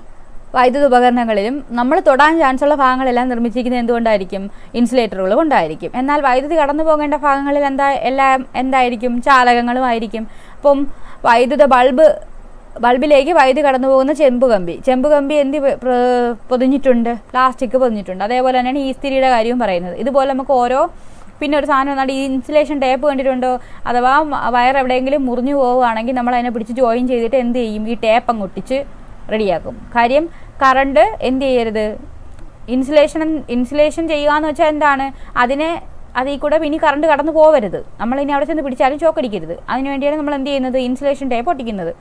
വൈദ്യുത ഉപകരണങ്ങളിലും നമ്മൾ തൊടാൻ ചാൻസുള്ള ഭാഗങ്ങളെല്ലാം നിർമ്മിച്ചിരിക്കുന്നത് എന്തുകൊണ്ടായിരിക്കും? ഇൻസുലേറ്ററുകൾ കൊണ്ടായിരിക്കും. എന്നാൽ വൈദ്യുതി കടന്നു പോകേണ്ട ഭാഗങ്ങളിൽ എന്തായിരിക്കും? ചാലകങ്ങളുമായിരിക്കും. അപ്പം വൈദ്യുത ബൾബിലേക്ക് വൈദ്യുതി കടന്നു പോകുന്ന ചെമ്പ് കമ്പി എന്ത് പൊതിഞ്ഞിട്ടുണ്ട്? പ്ലാസ്റ്റിക് പൊതിഞ്ഞിട്ടുണ്ട്. അതേപോലെ തന്നെയാണ് ഈ ഇസ്തിരിയുടെ കാര്യവും പറയുന്നത്. ഇതുപോലെ നമുക്ക് പിന്നെ ഒരു സാധനം വന്നാൽ ഈ ഇൻസുലേഷൻ ടേപ്പ് കണ്ടിട്ടുണ്ടോ? അഥവാ വയർ എവിടെയെങ്കിലും മുറിഞ്ഞു പോവുകയാണെങ്കിൽ നമ്മൾ അതിനെ പിടിച്ച് ജോയിൻ ചെയ്തിട്ട് എന്ത് ചെയ്യും? ഈ ടേപ്പ് അങ്ങ് ഒട്ടിച്ച് റെഡിയാക്കും. കാര്യം കറണ്ട് എന്ത് ചെയ്യരുത്? ഇൻസുലേഷൻ ചെയ്യുക എന്ന് വെച്ചാൽ എന്താണ്? അതിൽ കൂടെ ഇനി കറണ്ട് കടന്നു പോകരുത്. നമ്മളിനി അവിടെ ചെന്ന് പിടിച്ചാലും ഷോക്കടിക്കരുത്. അതിന് വേണ്ടിയാണ് നമ്മൾ എന്ത് ചെയ്യുന്നത്? ഇൻസുലേഷൻ ടേപ്പ് ഒട്ടിക്കുന്നത്.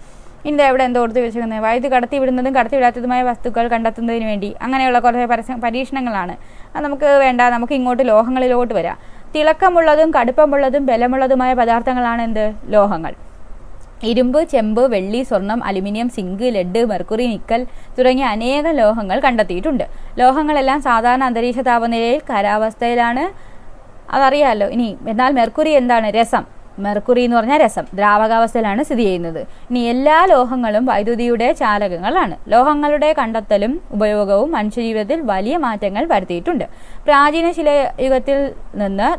ഇനി എവിടെ എന്തോ കൊടുത്ത് വെച്ചിരിക്കുന്നത്? വൈദ്യുതി കടത്തിവിടുന്നതും കടത്തിവിടാത്തതുമായ വസ്തുക്കൾ കണ്ടെത്തുന്നതിന് വേണ്ടി അങ്ങനെയുള്ള കുറേ പരീക്ഷണങ്ങളാണ്. അത് നമുക്ക് വേണ്ട. നമുക്ക് ഇങ്ങോട്ട് ലോഹങ്ങളിലോട്ട് വരാം. തിളക്കമുള്ളതും കടുപ്പമുള്ളതും ബലമുള്ളതുമായ പദാർത്ഥങ്ങളാണ് എന്ത്? ലോഹങ്ങൾ. ഇരുമ്പ്, ചെമ്പ്, വെള്ളി, സ്വർണം, aluminium, zinc, lead, mercury, nickel തുടങ്ങിയ അനേകം ലോഹങ്ങൾ കണ്ടെത്തിയിട്ടുണ്ട്. ലോഹങ്ങളെല്ലാം സാധാരണ അന്തരീക്ഷ താപനിലയിൽ ഖരാവസ്ഥയിലാണ്, അതറിയാമല്ലോ. എന്നാൽ മെർക്കുറി എന്താണ്? രസം. മെർക്കുറി എന്ന് പറഞ്ഞാൽ രസം, ദ്രാവകാവസ്ഥയിലാണ് സ്ഥിതി ചെയ്യുന്നത്. എല്ലാ ലോഹങ്ങളും വൈദ്യുതിയുടെ ചാലകങ്ങളാണ്. ലോഹങ്ങളുടെ കണ്ടെത്തലും ഉപയോഗവും മനുഷ്യജീവിതത്തിൽ വലിയ മാറ്റങ്ങൾ വരുത്തിയിട്ടുണ്ട്. പ്രാചീന ശിലായുഗത്തിൽ നിന്ന്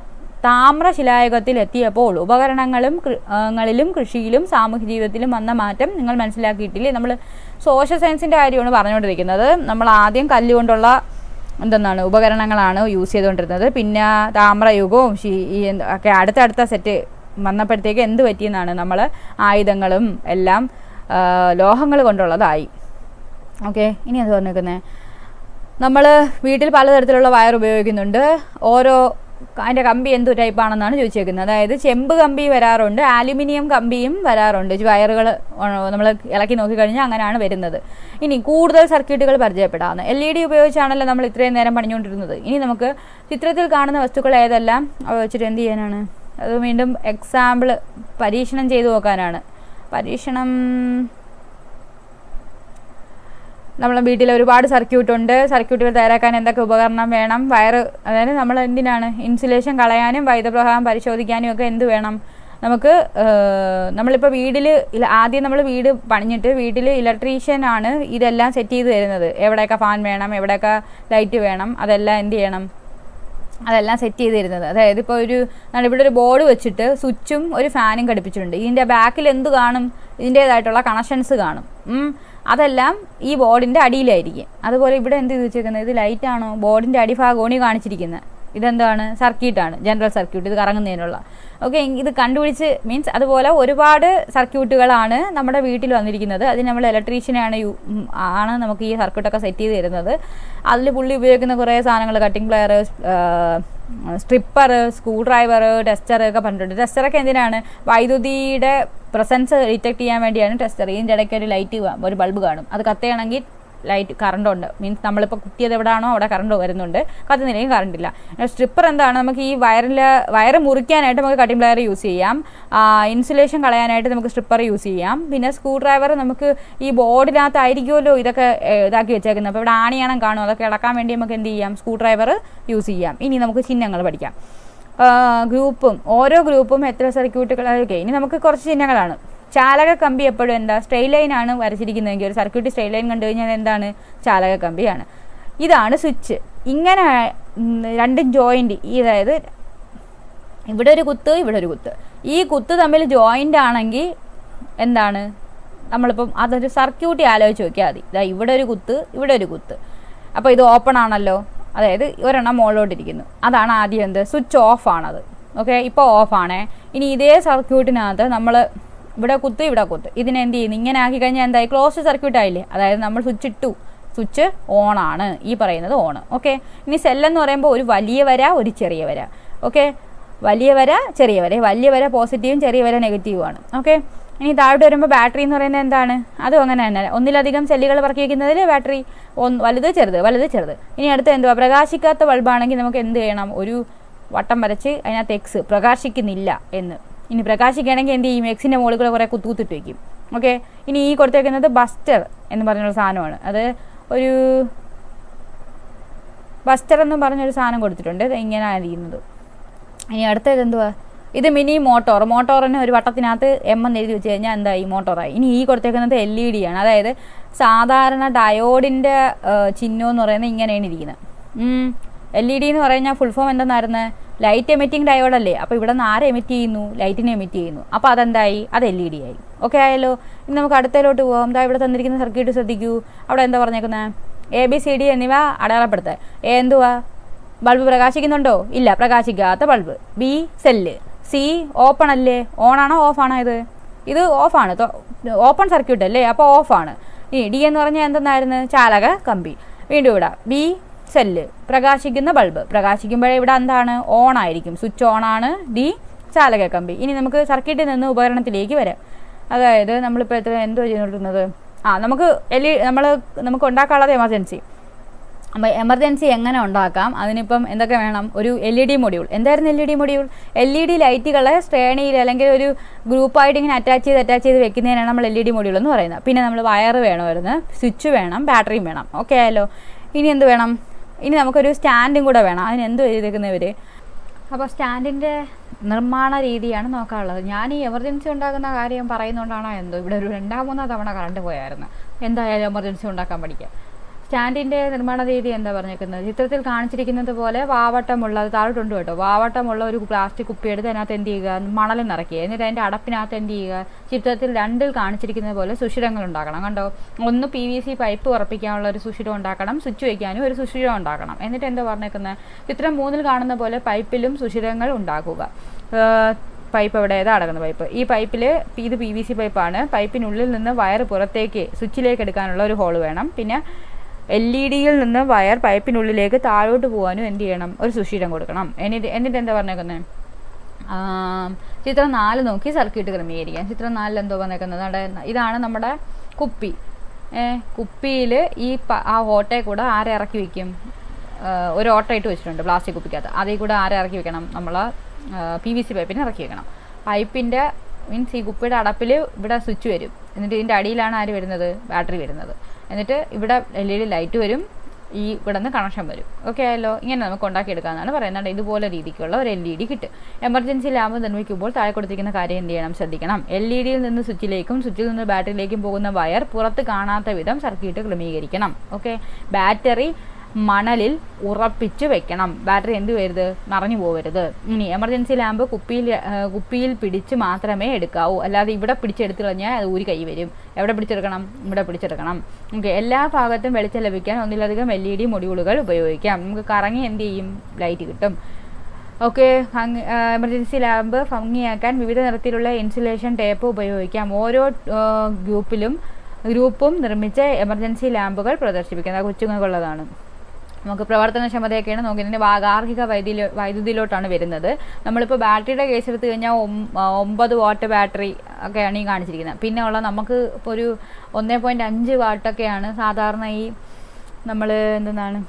താമ്രശിലായുഗത്തിൽ എത്തിയപ്പോൾ ഉപകരണങ്ങളിലും കൃഷിയിലും സാമൂഹ്യ ജീവിതത്തിലും വന്ന മാറ്റം നിങ്ങൾ മനസ്സിലാക്കിയിട്ടില്ലേ? നമ്മൾ സോഷ്യൽ സയൻസിൻ്റെ കാര്യമാണ് പറഞ്ഞുകൊണ്ടിരിക്കുന്നത്. നമ്മൾ ആദ്യം കല്ലുകൊണ്ടുള്ള ഉപകരണങ്ങളാണ് യൂസ് ചെയ്തുകൊണ്ടിരുന്നത്. പിന്നെ താമ്രയുഗവും ഒക്കെ അടുത്തടുത്ത സെറ്റ് വന്നപ്പോഴത്തേക്ക് എന്ത് പറ്റിയെന്നാണ്? നമ്മൾ ആയുധങ്ങളും എല്ലാം ലോഹങ്ങൾ കൊണ്ടുള്ളതായി. ഓക്കെ, ഇനി എന്ത് പറഞ്ഞേക്കുന്നത്? നമ്മൾ വീട്ടിൽ പലതരത്തിലുള്ള വയർ ഉപയോഗിക്കുന്നുണ്ട്. അതിൻ്റെ കമ്പി എന്ത് ടൈപ്പാണെന്നാണ് ചോദിച്ചേക്കുന്നത്. അതായത് ചെമ്പ് കമ്പി വരാറുണ്ട്, അലുമിനിയം കമ്പിയും വരാറുണ്ട്. വയറുകൾ നമ്മൾ ഇളക്കി നോക്കിക്കഴിഞ്ഞാൽ അങ്ങനെയാണ് വരുന്നത്. ഇനി കൂടുതൽ സർക്യൂട്ടുകൾ പരിചയപ്പെടാവുന്ന LED ഉപയോഗിച്ചാണല്ലോ നമ്മൾ ഇത്രയും നേരം പണിഞ്ഞുകൊണ്ടിരുന്നത്. ഇനി നമുക്ക് ചിത്രത്തിൽ കാണുന്ന വസ്തുക്കൾ ഏതെല്ലാം വെച്ചിട്ട് എന്ത് ചെയ്യാനാണ്? അത് വീണ്ടും എക്സാമ്പിൾ പരീക്ഷണം ചെയ്തു നോക്കാനാണ്. നമ്മളെ വീട്ടിൽ ഒരുപാട് സർക്യൂട്ടുകൾ തയ്യാറാക്കാൻ എന്തൊക്കെ ഉപകരണം വേണം? അതായത് നമ്മൾ എന്തിനാണ്? ഇൻസുലേഷൻ കളയാനും വൈദ്യുതപ്രവാഹം പരിശോധിക്കാനും ഒക്കെ എന്ത് വേണം? നമുക്ക് നമ്മളിപ്പോൾ ആദ്യം നമ്മൾ വീട് പണിഞ്ഞിട്ട് വീട്ടിൽ ഇലക്ട്രീഷ്യനാണ് ഇതെല്ലാം സെറ്റ് ചെയ്ത് തരുന്നത്. എവിടെയൊക്കെ ഫാൻ വേണം, എവിടെയൊക്കെ ലൈറ്റ് വേണം, അതെല്ലാം എന്ത് ചെയ്യണം? അതെല്ലാം സെറ്റ് ചെയ്ത് തരുന്നത്. അതായത് ഇപ്പോൾ ഇവിടെ ഒരു ബോർഡ് വെച്ചിട്ട് സ്വിച്ചും ഒരു ഫാനും ഘടിപ്പിച്ചിട്ടുണ്ട്. ഇതിൻ്റെ ബാക്കിൽ എന്ത് കാണും? ഇതിൻ്റേതായിട്ടുള്ള കണക്ഷൻസ് കാണും. അതെല്ലാം ഈ ബോർഡിൻ്റെ അടിയിലായിരിക്കും. അതുപോലെ ഇവിടെ എന്ത് വെച്ചേക്കുന്നത്? ഇത് ലൈറ്റാണോ? ബോർഡിൻ്റെ അടിഭാഗമാണ് കാണിച്ചിരിക്കുന്നത്. ഇതെന്താണ്? സർക്യൂട്ടാണ്, ജനറൽ സർക്യൂട്ട്, ഇത് കറങ്ങുന്നതിനുള്ള. ഓക്കെ, ഇത് കണ്ടുപിടിച്ച് മീൻസ് അതുപോലെ ഒരുപാട് സർക്യൂട്ടുകളാണ് നമ്മുടെ വീട്ടിൽ വന്നിരിക്കുന്നത്. അതിന് നമ്മൾ ഇലക്ട്രീഷ്യനാണ് നമുക്ക് ഈ സർക്യൂട്ടൊക്കെ സെറ്റ് ചെയ്ത് തരുന്നത്. അതിൽ പുള്ളി ഉപയോഗിക്കുന്ന കുറേ സാധനങ്ങൾ, cutting player, stripper, screw driver, tester ഒക്കെ പറഞ്ഞിട്ടുണ്ട്. ടെസ്റ്ററൊക്കെ എന്തിനാണ്? വൈദ്യുതിയുടെ പ്രസൻസ് ഡിറ്റക്ട് ചെയ്യാൻ വേണ്ടിയാണ് ടെസ്റ്റർ. ഇതിൻ്റെ ഇടയ്ക്ക് ഒരു ലൈറ്റ്, ഒരു ബൾബ് കാണും, അത് കത്തുകയാണെങ്കിൽ ലൈറ്റ് കറണ്ട് ഉണ്ട്, മീൻസ് നമ്മളിപ്പോൾ കുത്തിയത് എവിടെയാണോ അവിടെ കറണ്ട് വരുന്നുണ്ട്, കത്തുന്നില്ലെങ്കിൽ കറണ്ട് ഇല്ല. സ്ട്രിപ്പർ എന്താണ്? നമുക്ക് ഈ വയർ മുറിക്കാനായിട്ട് നമുക്ക് കട്ടിംഗ് പ്ലെയർ യൂസ് ചെയ്യാം, ഇൻസുലേഷൻ കളയാനായിട്ട് നമുക്ക് സ്ട്രിപ്പർ യൂസ് ചെയ്യാം. പിന്നെ സ്ക്രൂ ഡ്രൈവർ നമുക്ക് ഈ ബോർഡിനകത്തായിരിക്കുമല്ലോ ഇതൊക്കെ ഇതാക്കി വെച്ചേക്കുന്നത്, അപ്പോൾ ഇവിടെ ആണിയാണം കാണും, അതൊക്കെ ഇളക്കാൻ വേണ്ടി നമുക്ക് എന്ത് ചെയ്യാം? സ്ക്രൂ ഡ്രൈവർ യൂസ് ചെയ്യാം. ഇനി നമുക്ക് ചിഹ്നങ്ങൾ പഠിക്കാം. ഗ്രൂപ്പും ഓരോ ഗ്രൂപ്പും എത്ര സർക്യൂട്ടുകളൊക്കെ. ഇനി നമുക്ക് കുറച്ച് ചിഹ്നങ്ങളാണ്. ചാലക കമ്പി എപ്പോഴും എന്താ? സ്ട്രെയിറ്റ് ലൈനാണ് വരച്ചിരിക്കുന്നതെങ്കിൽ ഒരു സർക്യൂട്ട് സ്ട്രെയിറ്റ് ലൈൻ കണ്ടു കഴിഞ്ഞാൽ എന്താണ്? ചാലക കമ്പിയാണ്. ഇതാണ് സ്വിച്ച്. ഇങ്ങനെ രണ്ടും ജോയിൻറ്റ്, അതായത് ഇവിടെ ഒരു കുത്ത്, ഇവിടെ ഒരു കുത്ത്, ഈ കുത്ത് തമ്മിൽ ജോയിൻ്റ് ആണെങ്കിൽ എന്താണ്? നമ്മളിപ്പം അതൊരു സർക്യൂട്ട് ആലോചിച്ച് നോക്കിയാൽ മതി. ഇതാ ഇവിടെ ഒരു കുത്ത്, ഇവിടെ ഒരു കുത്ത്, അപ്പോൾ ഇത് ഓപ്പൺ ആണല്ലോ, അതായത് ഒരെണ്ണം മുകളിലോട്ടിരിക്കുന്നു. അതാണ് ആദ്യം എന്ത്? സ്വിച്ച് ഓഫ് ആണത്. ഓക്കെ, ഇപ്പോൾ ഓഫാണേ. ഇനി ഇതേ സർക്യൂട്ടിനകത്ത് നമ്മൾ ഇവിടെ കുത്ത്, ഇവിടെ കുത്ത്, ഇതിനെ എന്ത് ചെയ്യുന്നു? ഇങ്ങനെ ആക്കി കഴിഞ്ഞാൽ എന്തായി? ക്ലോസ്ഡ് സർക്യൂട്ട് ആയില്ലേ? അതായത് നമ്മൾ സ്വിച്ച് ഇട്ടു, സ്വിച്ച് ഓണാണ്, ഈ പറയുന്നത് ഓണ്. ഓക്കെ, ഇനി സെല്ലെന്ന് പറയുമ്പോൾ ഒരു വലിയ വര, ഒരു ചെറിയ വര. ഓക്കെ, വലിയ വര, ചെറിയ വര, വലിയ വര പോസിറ്റീവും ചെറിയ വര നെഗറ്റീവുമാണ്. ഓക്കെ, ഇനി താഴോട്ട് വരുമ്പോൾ ബാറ്ററി എന്ന് പറയുന്നത് എന്താണ്? അതും അങ്ങനെ തന്നെ, ഒന്നിലധികം സെല്ലുകൾ പറക്കി വയ്ക്കുന്നതിൽ ബാറ്ററി വലുത് ചെറുത്, വലുത് ചെറുത്. ഇനി അടുത്ത് എന്തുവാ? പ്രകാശിക്കാത്ത ബൾബാണെങ്കിൽ നമുക്ക് എന്ത് ചെയ്യണം? ഒരു വട്ടം വരച്ച് അതിനകത്ത് എക്സ്, പ്രകാശിക്കുന്നില്ല എന്ന്. ഇനി പ്രകാശിക്കുകയാണെങ്കിൽ എന്ത് ചെയ്യും? എക്സിൻ്റെ മുകളിൽ കൂടെ കുറേ കുത്തുകുത്തിട്ട് വയ്ക്കും. ഓക്കെ, ഇനി ഈ കൊടുത്തേക്കുന്നത് ബസ്റ്റർ എന്ന് പറഞ്ഞൊരു സാധനമാണ്. അത് ഒരു ബസ്റ്റർ എന്നും പറഞ്ഞൊരു സാധനം കൊടുത്തിട്ടുണ്ട്. ഇത് ഇങ്ങനെയാണ് ഇരിക്കുന്നത്. ഇനി അടുത്തത് എന്തുവാ? ഇത് മിനി മോട്ടോർ. മോട്ടോറിന് ഒരു വട്ടത്തിനകത്ത് എന്ന് എഴുതി വെച്ച് കഴിഞ്ഞാൽ എന്തായി? മോട്ടോറായി. ഇനി ഈ കൊടുത്തേക്കുന്നത് LED ആണ്. അതായത് സാധാരണ ഡയോഡിൻ്റെ ചിഹ്നം എന്ന് പറയുന്നത് ഇങ്ങനെയാണ് ഇരിക്കുന്നത്. LED എന്ന് പറഞ്ഞാൽ ഫുൾ ഫോം എന്തെന്നായിരുന്നു? ലൈറ്റ് എമിറ്റിംഗ് ഡയോഡല്ലേ. അപ്പോൾ ഇവിടെ നിന്ന് ആരെ എമിറ്റ് ചെയ്യുന്നു? ലൈറ്റിനെ എമിറ്റ് ചെയ്യുന്നു. അപ്പോൾ അതെന്തായി? അത് LED ആയി. ഓക്കെ ആയല്ലോ. ഇനി നമുക്ക് അടുത്തതിലോട്ട് പോകാം. എന്താ ഇവിടെ തന്നിരിക്കുന്ന സർക്യൂട്ട് ശ്രദ്ധിക്കൂ. അവിടെ എന്താ പറഞ്ഞേക്കുന്നത്? ABCD എന്നിവ അടയാളപ്പെടുത്തുക. എന്തുവാ? ബൾബ് പ്രകാശിക്കുന്നുണ്ടോ? ഇല്ല, പ്രകാശിക്കാത്ത bulb. B cell. C open അല്ലേ? ഓണാണോ ഓഫാണോ? ഇത് ഓഫാണ്, ഓപ്പൺ സർക്യൂട്ട് അല്ലേ, അപ്പോൾ ഓഫാണ്. ഇനി D എന്ന് പറഞ്ഞാൽ എന്തെന്നായിരുന്നു? ചാലക കമ്പി. വീണ്ടും ഇവിടെ B സെല്ല്, പ്രകാശിക്കുന്ന ബൾബ്. പ്രകാശിക്കുമ്പോഴേ ഇവിടെ എന്താണ്? ഓൺ ആയിരിക്കും, സ്വിച്ച് ഓൺ ആണ്. D ചാലക കമ്പി. ഇനി നമുക്ക് സർക്യൂട്ടിൽ നിന്ന് ഉപകരണത്തിലേക്ക് വരാം. അതായത് നമ്മളിപ്പോൾ എന്തോ ചെയ്തുകൊണ്ടിരുന്നത്? നമുക്ക് ഉണ്ടാക്കാനുള്ളത് എമർജൻസി. അപ്പോൾ എമർജൻസി എങ്ങനെ ഉണ്ടാക്കാം? അതിനിപ്പം എന്തൊക്കെ വേണം? ഒരു LED മൊഡ്യൂൾ. എന്തായിരുന്നു LED മൊഡ്യൂൾ? LED ലൈറ്റുകളെ ശ്രേണിയിൽ അല്ലെങ്കിൽ ഒരു ഗ്രൂപ്പായിട്ട് ഇങ്ങനെ അറ്റാച്ച് ചെയ്ത് വെക്കുന്നതിനാണ് നമ്മൾ LED മൊഡ്യൂൾ എന്ന് പറയുന്നത്. പിന്നെ നമ്മൾ വയർ വേണമായിരുന്നു, സ്വിച്ച് വേണം, ബാറ്ററിയും വേണം. ഓക്കെ ആയല്ലോ. ഇനി എന്ത് വേണം? ഇനി നമുക്കൊരു സ്റ്റാൻഡും കൂടെ വേണം. അതിന് എന്ത് ചെയ്തേക്കുന്നവർ? അപ്പോൾ സ്റ്റാൻഡിൻ്റെ നിർമ്മാണ രീതിയാണ് നോക്കാനുള്ളത്. ഞാൻ ഈ എമർജൻസി ഉണ്ടാകുന്ന കാര്യം പറയുന്നതുകൊണ്ടാണോ എന്തോ ഇവിടെ ഒരു 2-3 തവണ കറണ്ട് പോയായിരുന്നു. എന്തായാലും എമർജൻസി ഉണ്ടാക്കാൻ പഠിക്കാം. സ്റ്റാൻഡിൻ്റെ നിർമ്മാണ രീതി എന്താ പറഞ്ഞേക്കുന്നത്? ചിത്രത്തിൽ കാണിച്ചിരിക്കുന്നത് പോലെ വാവട്ടമുള്ള, അത് താഴോട്ടുണ്ട് കേട്ടോ, വാവട്ടമുള്ള ഒരു പ്ലാസ്റ്റിക് കുപ്പി എടുത്ത് അതിനകത്ത് എന്ത് ചെയ്യുക? മണൽ നിറയ്ക്കുക. എന്നിട്ട് അതിൻ്റെ അടപ്പിനകത്ത് എന്ത് ചെയ്യുക? ചിത്രത്തിൽ 2 കാണിച്ചിരിക്കുന്നത് പോലെ സുഷിരങ്ങൾ ഉണ്ടാക്കണം. കണ്ടോ? ഒന്ന് PVC പൈപ്പ് ഉറപ്പിക്കാനുള്ള ഒരു സുഷിരം ഉണ്ടാക്കണം, സ്വിച്ച് വയ്ക്കാനും ഒരു സുഷിരം ഉണ്ടാക്കണം. എന്നിട്ട് എന്താ പറഞ്ഞേക്കുന്നത്? ചിത്രം 3 കാണുന്ന പോലെ പൈപ്പിലും സുഷിരങ്ങൾ ഉണ്ടാക്കുക. പൈപ്പ് എവിടെ? ഏതാ അടങ്ങുന്ന പൈപ്പ്? ഈ പൈപ്പിൽ ഇത് PVC പൈപ്പാണ്. പൈപ്പിനുള്ളിൽ നിന്ന് വയർ പുറത്തേക്ക് സ്വിച്ചിലേക്ക് എടുക്കാനുള്ള ഒരു ഹോൾ വേണം. പിന്നെ LED-യിൽ നിന്ന് വയർ പൈപ്പിനുള്ളിലേക്ക് താഴോട്ട് പോകാനും എന്ത് ചെയ്യണം? ഒരു സുഷിരം കൊടുക്കണം. എന്നിട്ട് എന്താ പറഞ്ഞേക്കുന്നത്? ചിത്രം 4 നോക്കി സർക്യൂട്ട് ക്രമീകരിക്കാം. ചിത്രം 4 എന്തോ പറഞ്ഞേക്കുന്നത്? ഇതാണ് നമ്മുടെ കുപ്പി. കുപ്പിയിൽ ആ ഓട്ടയെ കൂടെ ആരെ ഇറക്കി വയ്ക്കും? ഒരു ഓട്ട ഇട്ട് വെച്ചിട്ടുണ്ട് പ്ലാസ്റ്റിക് കുപ്പിക്കകത്ത്. അതിൽ കൂടെ ആരെ ഇറക്കി വെക്കണം? നമ്മൾ PVC പൈപ്പിനെ ഇറക്കി വെക്കണം. പൈപ്പിൻ്റെ മീൻസ് ഈ കുപ്പിയുടെ അടപ്പിൽ ഇവിടെ സ്വിച്ച് വരും. എന്നിട്ട് ഇതിൻ്റെ അടിയിലാണ് ആര് വരുന്നത്? ബാറ്ററി വരുന്നത്. എന്നിട്ട് ഇവിടെ LED ലൈറ്റ് വരും, ഇവിടെ നിന്ന് കണക്ഷൻ വരും. ഓക്കെ ആയല്ലോ. ഇങ്ങനെ നമുക്ക് ഉണ്ടാക്കിയെടുക്കാമെന്നാണ് പറയുന്നത്. ഇതുപോലെ രീതിക്കുള്ള ഒരു LED കിറ്റ്. എമർജൻസി ലാമ്പ് നിർമ്മിക്കുമ്പോൾ താഴെ കൊടുത്തിരിക്കുന്ന കാര്യം എന്ത് ചെയ്യണം? ശ്രദ്ധിക്കണം. LED-യിൽ നിന്ന് സ്വിച്ചിലേക്കും സ്വിച്ചിൽ നിന്ന് ബാറ്ററിയിലേക്കും പോകുന്ന വയർ പുറത്ത് കാണാത്ത വിധം സർക്യൂട്ട് ക്രമീകരിക്കണം. ഓക്കെ, ബാറ്ററി മണലിൽ ഉറപ്പിച്ച് വെക്കണം. ബാറ്ററി എന്ത് വരരുത്, മറഞ്ഞു പോകരുത്. ഇനി എമർജൻസി ലാമ്പ് കുപ്പിയിൽ പിടിച്ച് മാത്രമേ എടുക്കാവൂ. അല്ലാതെ ഇവിടെ പിടിച്ചെടുത്ത് കഴിഞ്ഞാൽ അത് ഊരി കൈ വരും. എവിടെ പിടിച്ചെടുക്കണം? ഇവിടെ പിടിച്ചെടുക്കണം. ഓക്കെ. എല്ലാ ഭാഗത്തും വെളിച്ചം ലഭിക്കാൻ ഒന്നിലധികം LED മൊഡ്യൂളുകൾ ഉപയോഗിക്കാം. നമുക്ക് കറങ്ങി എന്ത് ചെയ്യും, ലൈറ്റ് കിട്ടും. ഓക്കെ. എമർജൻസി ലാമ്പ് ഭംഗിയാക്കാൻ വിവിധ നിറത്തിലുള്ള ഇൻസുലേഷൻ ടേപ്പ് ഉപയോഗിക്കാം. ഓരോ ഗ്രൂപ്പും നിർമ്മിച്ച എമർജൻസി ലാമ്പുകൾ പ്രദർശിപ്പിക്കുന്നത് കൊച്ചുങ്ങൾക്കുള്ളതാണ്. നമുക്ക് പ്രവർത്തനക്ഷമതയൊക്കെയാണ് നോക്കുന്നത്. ഗാർഹിക വൈദ്യുതിയിലോട്ടാണ് വരുന്നത്. നമ്മളിപ്പോൾ ബാറ്ററിയുടെ കേസ് എടുത്തു കഴിഞ്ഞാൽ 9 വാട്ട് ബാറ്ററി ഒക്കെയാണ് ഈ കാണിച്ചിരിക്കുന്നത്. പിന്നെ ഉള്ള നമുക്ക് ഇപ്പോൾ ഒരു 1.5 വാട്ടൊക്കെയാണ് സാധാരണ ഈ നമ്മൾ എന്താണ്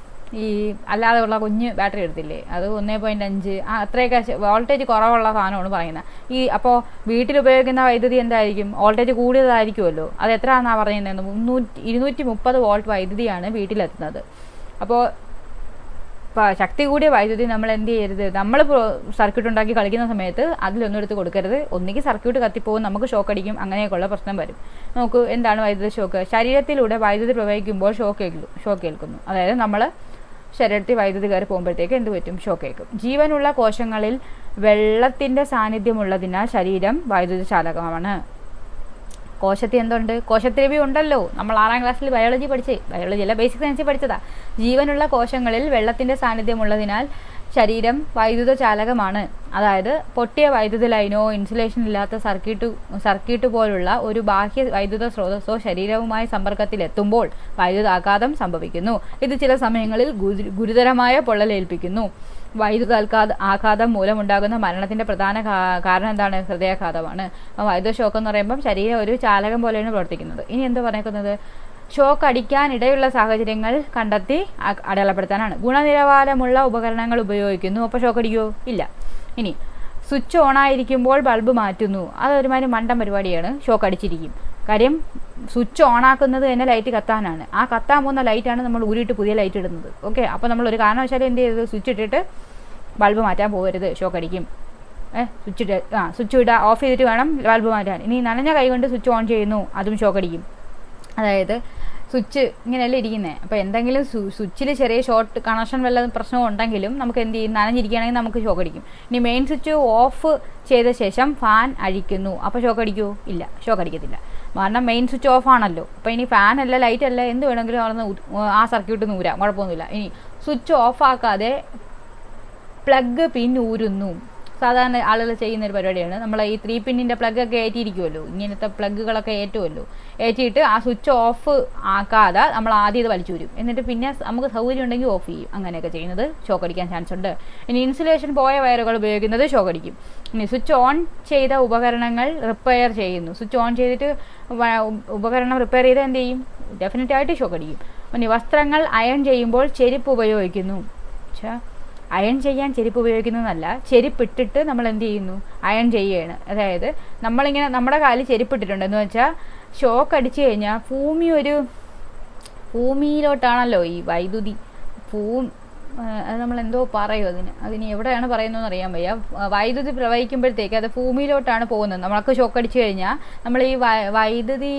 ഈ അല്ലാതെ ഉള്ള കുഞ്ഞ് ബാറ്ററി എടുത്തില്ലേ, അത് 1.5 അത്രയൊക്കെ വോൾട്ടേജ് കുറവുള്ള സാധനമാണ് പറയുന്നത്. അപ്പോൾ വീട്ടിൽ ഉപയോഗിക്കുന്ന വൈദ്യുതി എന്തായിരിക്കും, വോൾട്ടേജ് കൂടിയതായിരിക്കുമല്ലോ. അത് എത്രയാണെന്നാണ് പറയുന്നത്, 230 വോൾട്ട് വൈദ്യുതിയാണ് വീട്ടിലെത്തുന്നത്. അപ്പോൾ ശക്തി കൂടിയ വൈദ്യുതി നമ്മൾ എന്ത് ചെയ്യരുത്, നമ്മൾ സർക്യൂട്ട് ഉണ്ടാക്കി കളിക്കുന്ന സമയത്ത് അതിലൊന്നും എടുത്ത് കൊടുക്കരുത്. ഒന്നുകിൽ സർക്യൂട്ട് കത്തിപ്പോകും, നമുക്ക് ഷോക്ക് അടിക്കും, അങ്ങനെയൊക്കെയുള്ള പ്രശ്നം വരും. നോക്കൂ, എന്താണ് വൈദ്യുതി ഷോക്ക്? ശരീരത്തിലൂടെ വൈദ്യുതി പ്രവഹിക്കുമ്പോൾ ഷോക്ക് കേൾക്കുന്നു. അതായത് നമ്മൾ ശരീരത്തിൽ വൈദ്യുതി കയറി പോകുമ്പോഴത്തേക്ക് എന്ത് പറ്റും, ഷോക്ക് കേൾക്കും. ജീവനുള്ള കോശങ്ങളിൽ വെള്ളത്തിൻ്റെ സാന്നിധ്യമുള്ളതിനാൽ ശരീരം വൈദ്യുതി ചാലകമാണ്. കോശത്തിൽ എന്തുണ്ട്, കോശദ്രവ്യം ഉണ്ടല്ലോ. നമ്മൾ 6ാം ക്ലാസ്സിൽ ബയോളജി അല്ല ബേസിക് സയൻസിൽ പഠിച്ചതാ. ജീവനുള്ള കോശങ്ങളിൽ വെള്ളത്തിൻ്റെ സാന്നിധ്യമുള്ളതിനാൽ ശരീരം വൈദ്യുത ചാലകമാണ്. അതായത് പൊട്ടിയ വൈദ്യുത ലൈനോ ഇൻസുലേഷൻ ഇല്ലാത്ത സർക്യൂട്ട് പോലുള്ള ഒരു ബാഹ്യ വൈദ്യുത സ്രോതസ്സോ ശരീരവുമായി സമ്പർക്കത്തിലെത്തുമ്പോൾ വൈദ്യുതാഘാതം സംഭവിക്കുന്നു. ഇത് ചില സമയങ്ങളിൽ ഗുരുതരമായ പൊള്ളലേൽപ്പിക്കുന്നു. വൈദ്യുത ആഘാതം മൂലമുണ്ടാകുന്ന മരണത്തിൻ്റെ പ്രധാന കാരണം എന്താണ്, ഹൃദയാഘാതമാണ്. വൈദ്യുത ഷോക്ക് എന്ന് പറയുമ്പം ശരീരം ഒരു ചാലകം പോലെയാണ് പ്രവർത്തിക്കുന്നത്. ഇനി എന്താ പറയുന്നത്, ഷോക്ക് അടിക്കാൻ ഇടയുള്ള സാഹചര്യങ്ങൾ കണ്ടെത്തി അടയാളപ്പെടുത്താനാണ്. ഗുണനിലവാരമുള്ള ഉപകരണങ്ങൾ ഉപയോഗിക്കുന്നു. അപ്പോൾ ഷോക്ക് അടിക്കുമോ? ഇല്ല. ഇനി സ്വിച്ച് ഓണായിരിക്കുമ്പോൾ ബൾബ് മാറ്റുന്നു. അതൊരുമാതിരി മണ്ടൻ പരിപാടിയാണ്. ഷോക്ക് അടിച്ചിരിക്കും. കാര്യം സ്വിച്ച് ഓണാക്കുന്നത് തന്നെ ലൈറ്റ് കത്താനാണ്. ആ കത്താൻ പോകുന്ന ലൈറ്റാണ് നമ്മൾ ഊരിയിട്ട് പുതിയ ലൈറ്റ് ഇടുന്നത്. ഓക്കെ. അപ്പോൾ നമ്മൾ ഒരു കാരണവശാലും എന്ത് ചെയ്തത്, സ്വിച്ച് ഇട്ടിട്ട് ബൾബ് മാറ്റാൻ പോകരുത്, ഷോക്ക് അടിക്കും. സ്വിച്ച് ഇടുക, ഓഫ് ചെയ്തിട്ട് വേണം ബൾബ് മാറ്റാൻ. ഇനി നനഞ്ഞ കൈ കൊണ്ട് സ്വിച്ച് ഓൺ ചെയ്യുന്നു, അതും ഷോക്ക് അടിക്കും. അതായത് സ്വിച്ച് ഇങ്ങനെയല്ലേ ഇരിക്കുന്നത്. അപ്പോൾ എന്തെങ്കിലും സ്വിച്ചിൽ ചെറിയ ഷോർട്ട് കണക്ഷൻ വല്ല പ്രശ്നം ഉണ്ടെങ്കിലും നമുക്ക് എന്ത് ചെയ്യും, നനഞ്ഞിരിക്കുകയാണെങ്കിൽ നമുക്ക് ഷോക്ക് അടിക്കും. ഇനി മെയിൻ സ്വിച്ച് ഓഫ് ചെയ്ത ശേഷം ഫാൻ അഴിക്കുന്നു, അപ്പോൾ ഷോക്ക് അടിക്കുമോ? ഇല്ല, ഷോക്ക് അടിക്കത്തില്ല. കാരണം മെയിൻ സ്വിച്ച് ഓഫ് ആണല്ലോ. അപ്പോൾ ഇനി ഫാൻ അല്ല ലൈറ്റ് അല്ല എന്ത് വേണമെങ്കിലും അവിടെ ആ സർക്യൂട്ട് നൂരാം, കുഴപ്പമൊന്നുമില്ല. ഇനി സ്വിച്ച് ഓഫ് ആക്കാതെ പ്ലഗ് പിൻ ഊരുന്നു. സാധാരണ ആളുകൾ ചെയ്യുന്നൊരു പരിപാടിയാണ്. നമ്മൾ ഈ 3 പിന്നിൻ്റെ പ്ലഗൊക്കെ ഏറ്റിയിരിക്കുമല്ലോ, ഇങ്ങനത്തെ പ്ലഗുകളൊക്കെ ഏറ്റിയിട്ട് ആ സ്വിച്ച് ഓഫ് ആക്കാതെ നമ്മൾ ആദ്യം ഇത് വലിച്ചു വരും. എന്നിട്ട് പിന്നെ നമുക്ക് സൗകര്യം ഉണ്ടെങ്കിൽ ഓഫ് ചെയ്യും. അങ്ങനെയൊക്കെ ചെയ്യുന്നത് ഷോക്ക് അടിക്കാൻ ചാൻസ് ഉണ്ട്. ഇനി ഇൻസുലേഷൻ പോയ വയറുകൾ ഉപയോഗിക്കുന്നത് ഷോക്ക് അടിക്കും. ഇനി സ്വിച്ച് ഓൺ ചെയ്ത ഉപകരണങ്ങൾ റിപ്പയർ ചെയ്യുന്നു. സ്വിച്ച് ഓൺ ചെയ്തിട്ട് ഉപകരണം റിപ്പയർ ചെയ്ത് എന്ത് ചെയ്യും, ഡെഫിനറ്റായിട്ട് ഷോക്ക് അടിക്കും. ഇനി വസ്ത്രങ്ങൾ അയൺ ചെയ്യുമ്പോൾ ചെരുപ്പ് ഉപയോഗിക്കുന്നു. അയൺ ചെയ്യാൻ ചെരുപ്പ് ഉപയോഗിക്കുന്നതല്ല, ചെരുപ്പിട്ടിട്ട് നമ്മൾ എന്ത് ചെയ്യുന്നു, അയൺ ചെയ്യുകയാണ്. അതായത് നമ്മളിങ്ങനെ നമ്മുടെ കാലിൽ ചെരുപ്പിട്ടിട്ടുണ്ട് എന്ന് വെച്ചാൽ ഷോക്ക് അടിച്ചു കഴിഞ്ഞാൽ ഭൂമിയിലോട്ടാണല്ലോ ഈ വൈദ്യുതി. അത് നമ്മളെന്തോ പറയും അതിന് എവിടെയാണ് പറയുന്നതെന്ന് അറിയാൻ വയ്യ. വൈദ്യുതി പ്രവഹിക്കുമ്പോഴത്തേക്ക് അത് ഭൂമിയിലോട്ടാണ് പോകുന്നത്. നമ്മൾക്ക് ഷോക്ക് അടിച്ചു കഴിഞ്ഞാൽ നമ്മൾ ഈ വൈദ്യുതി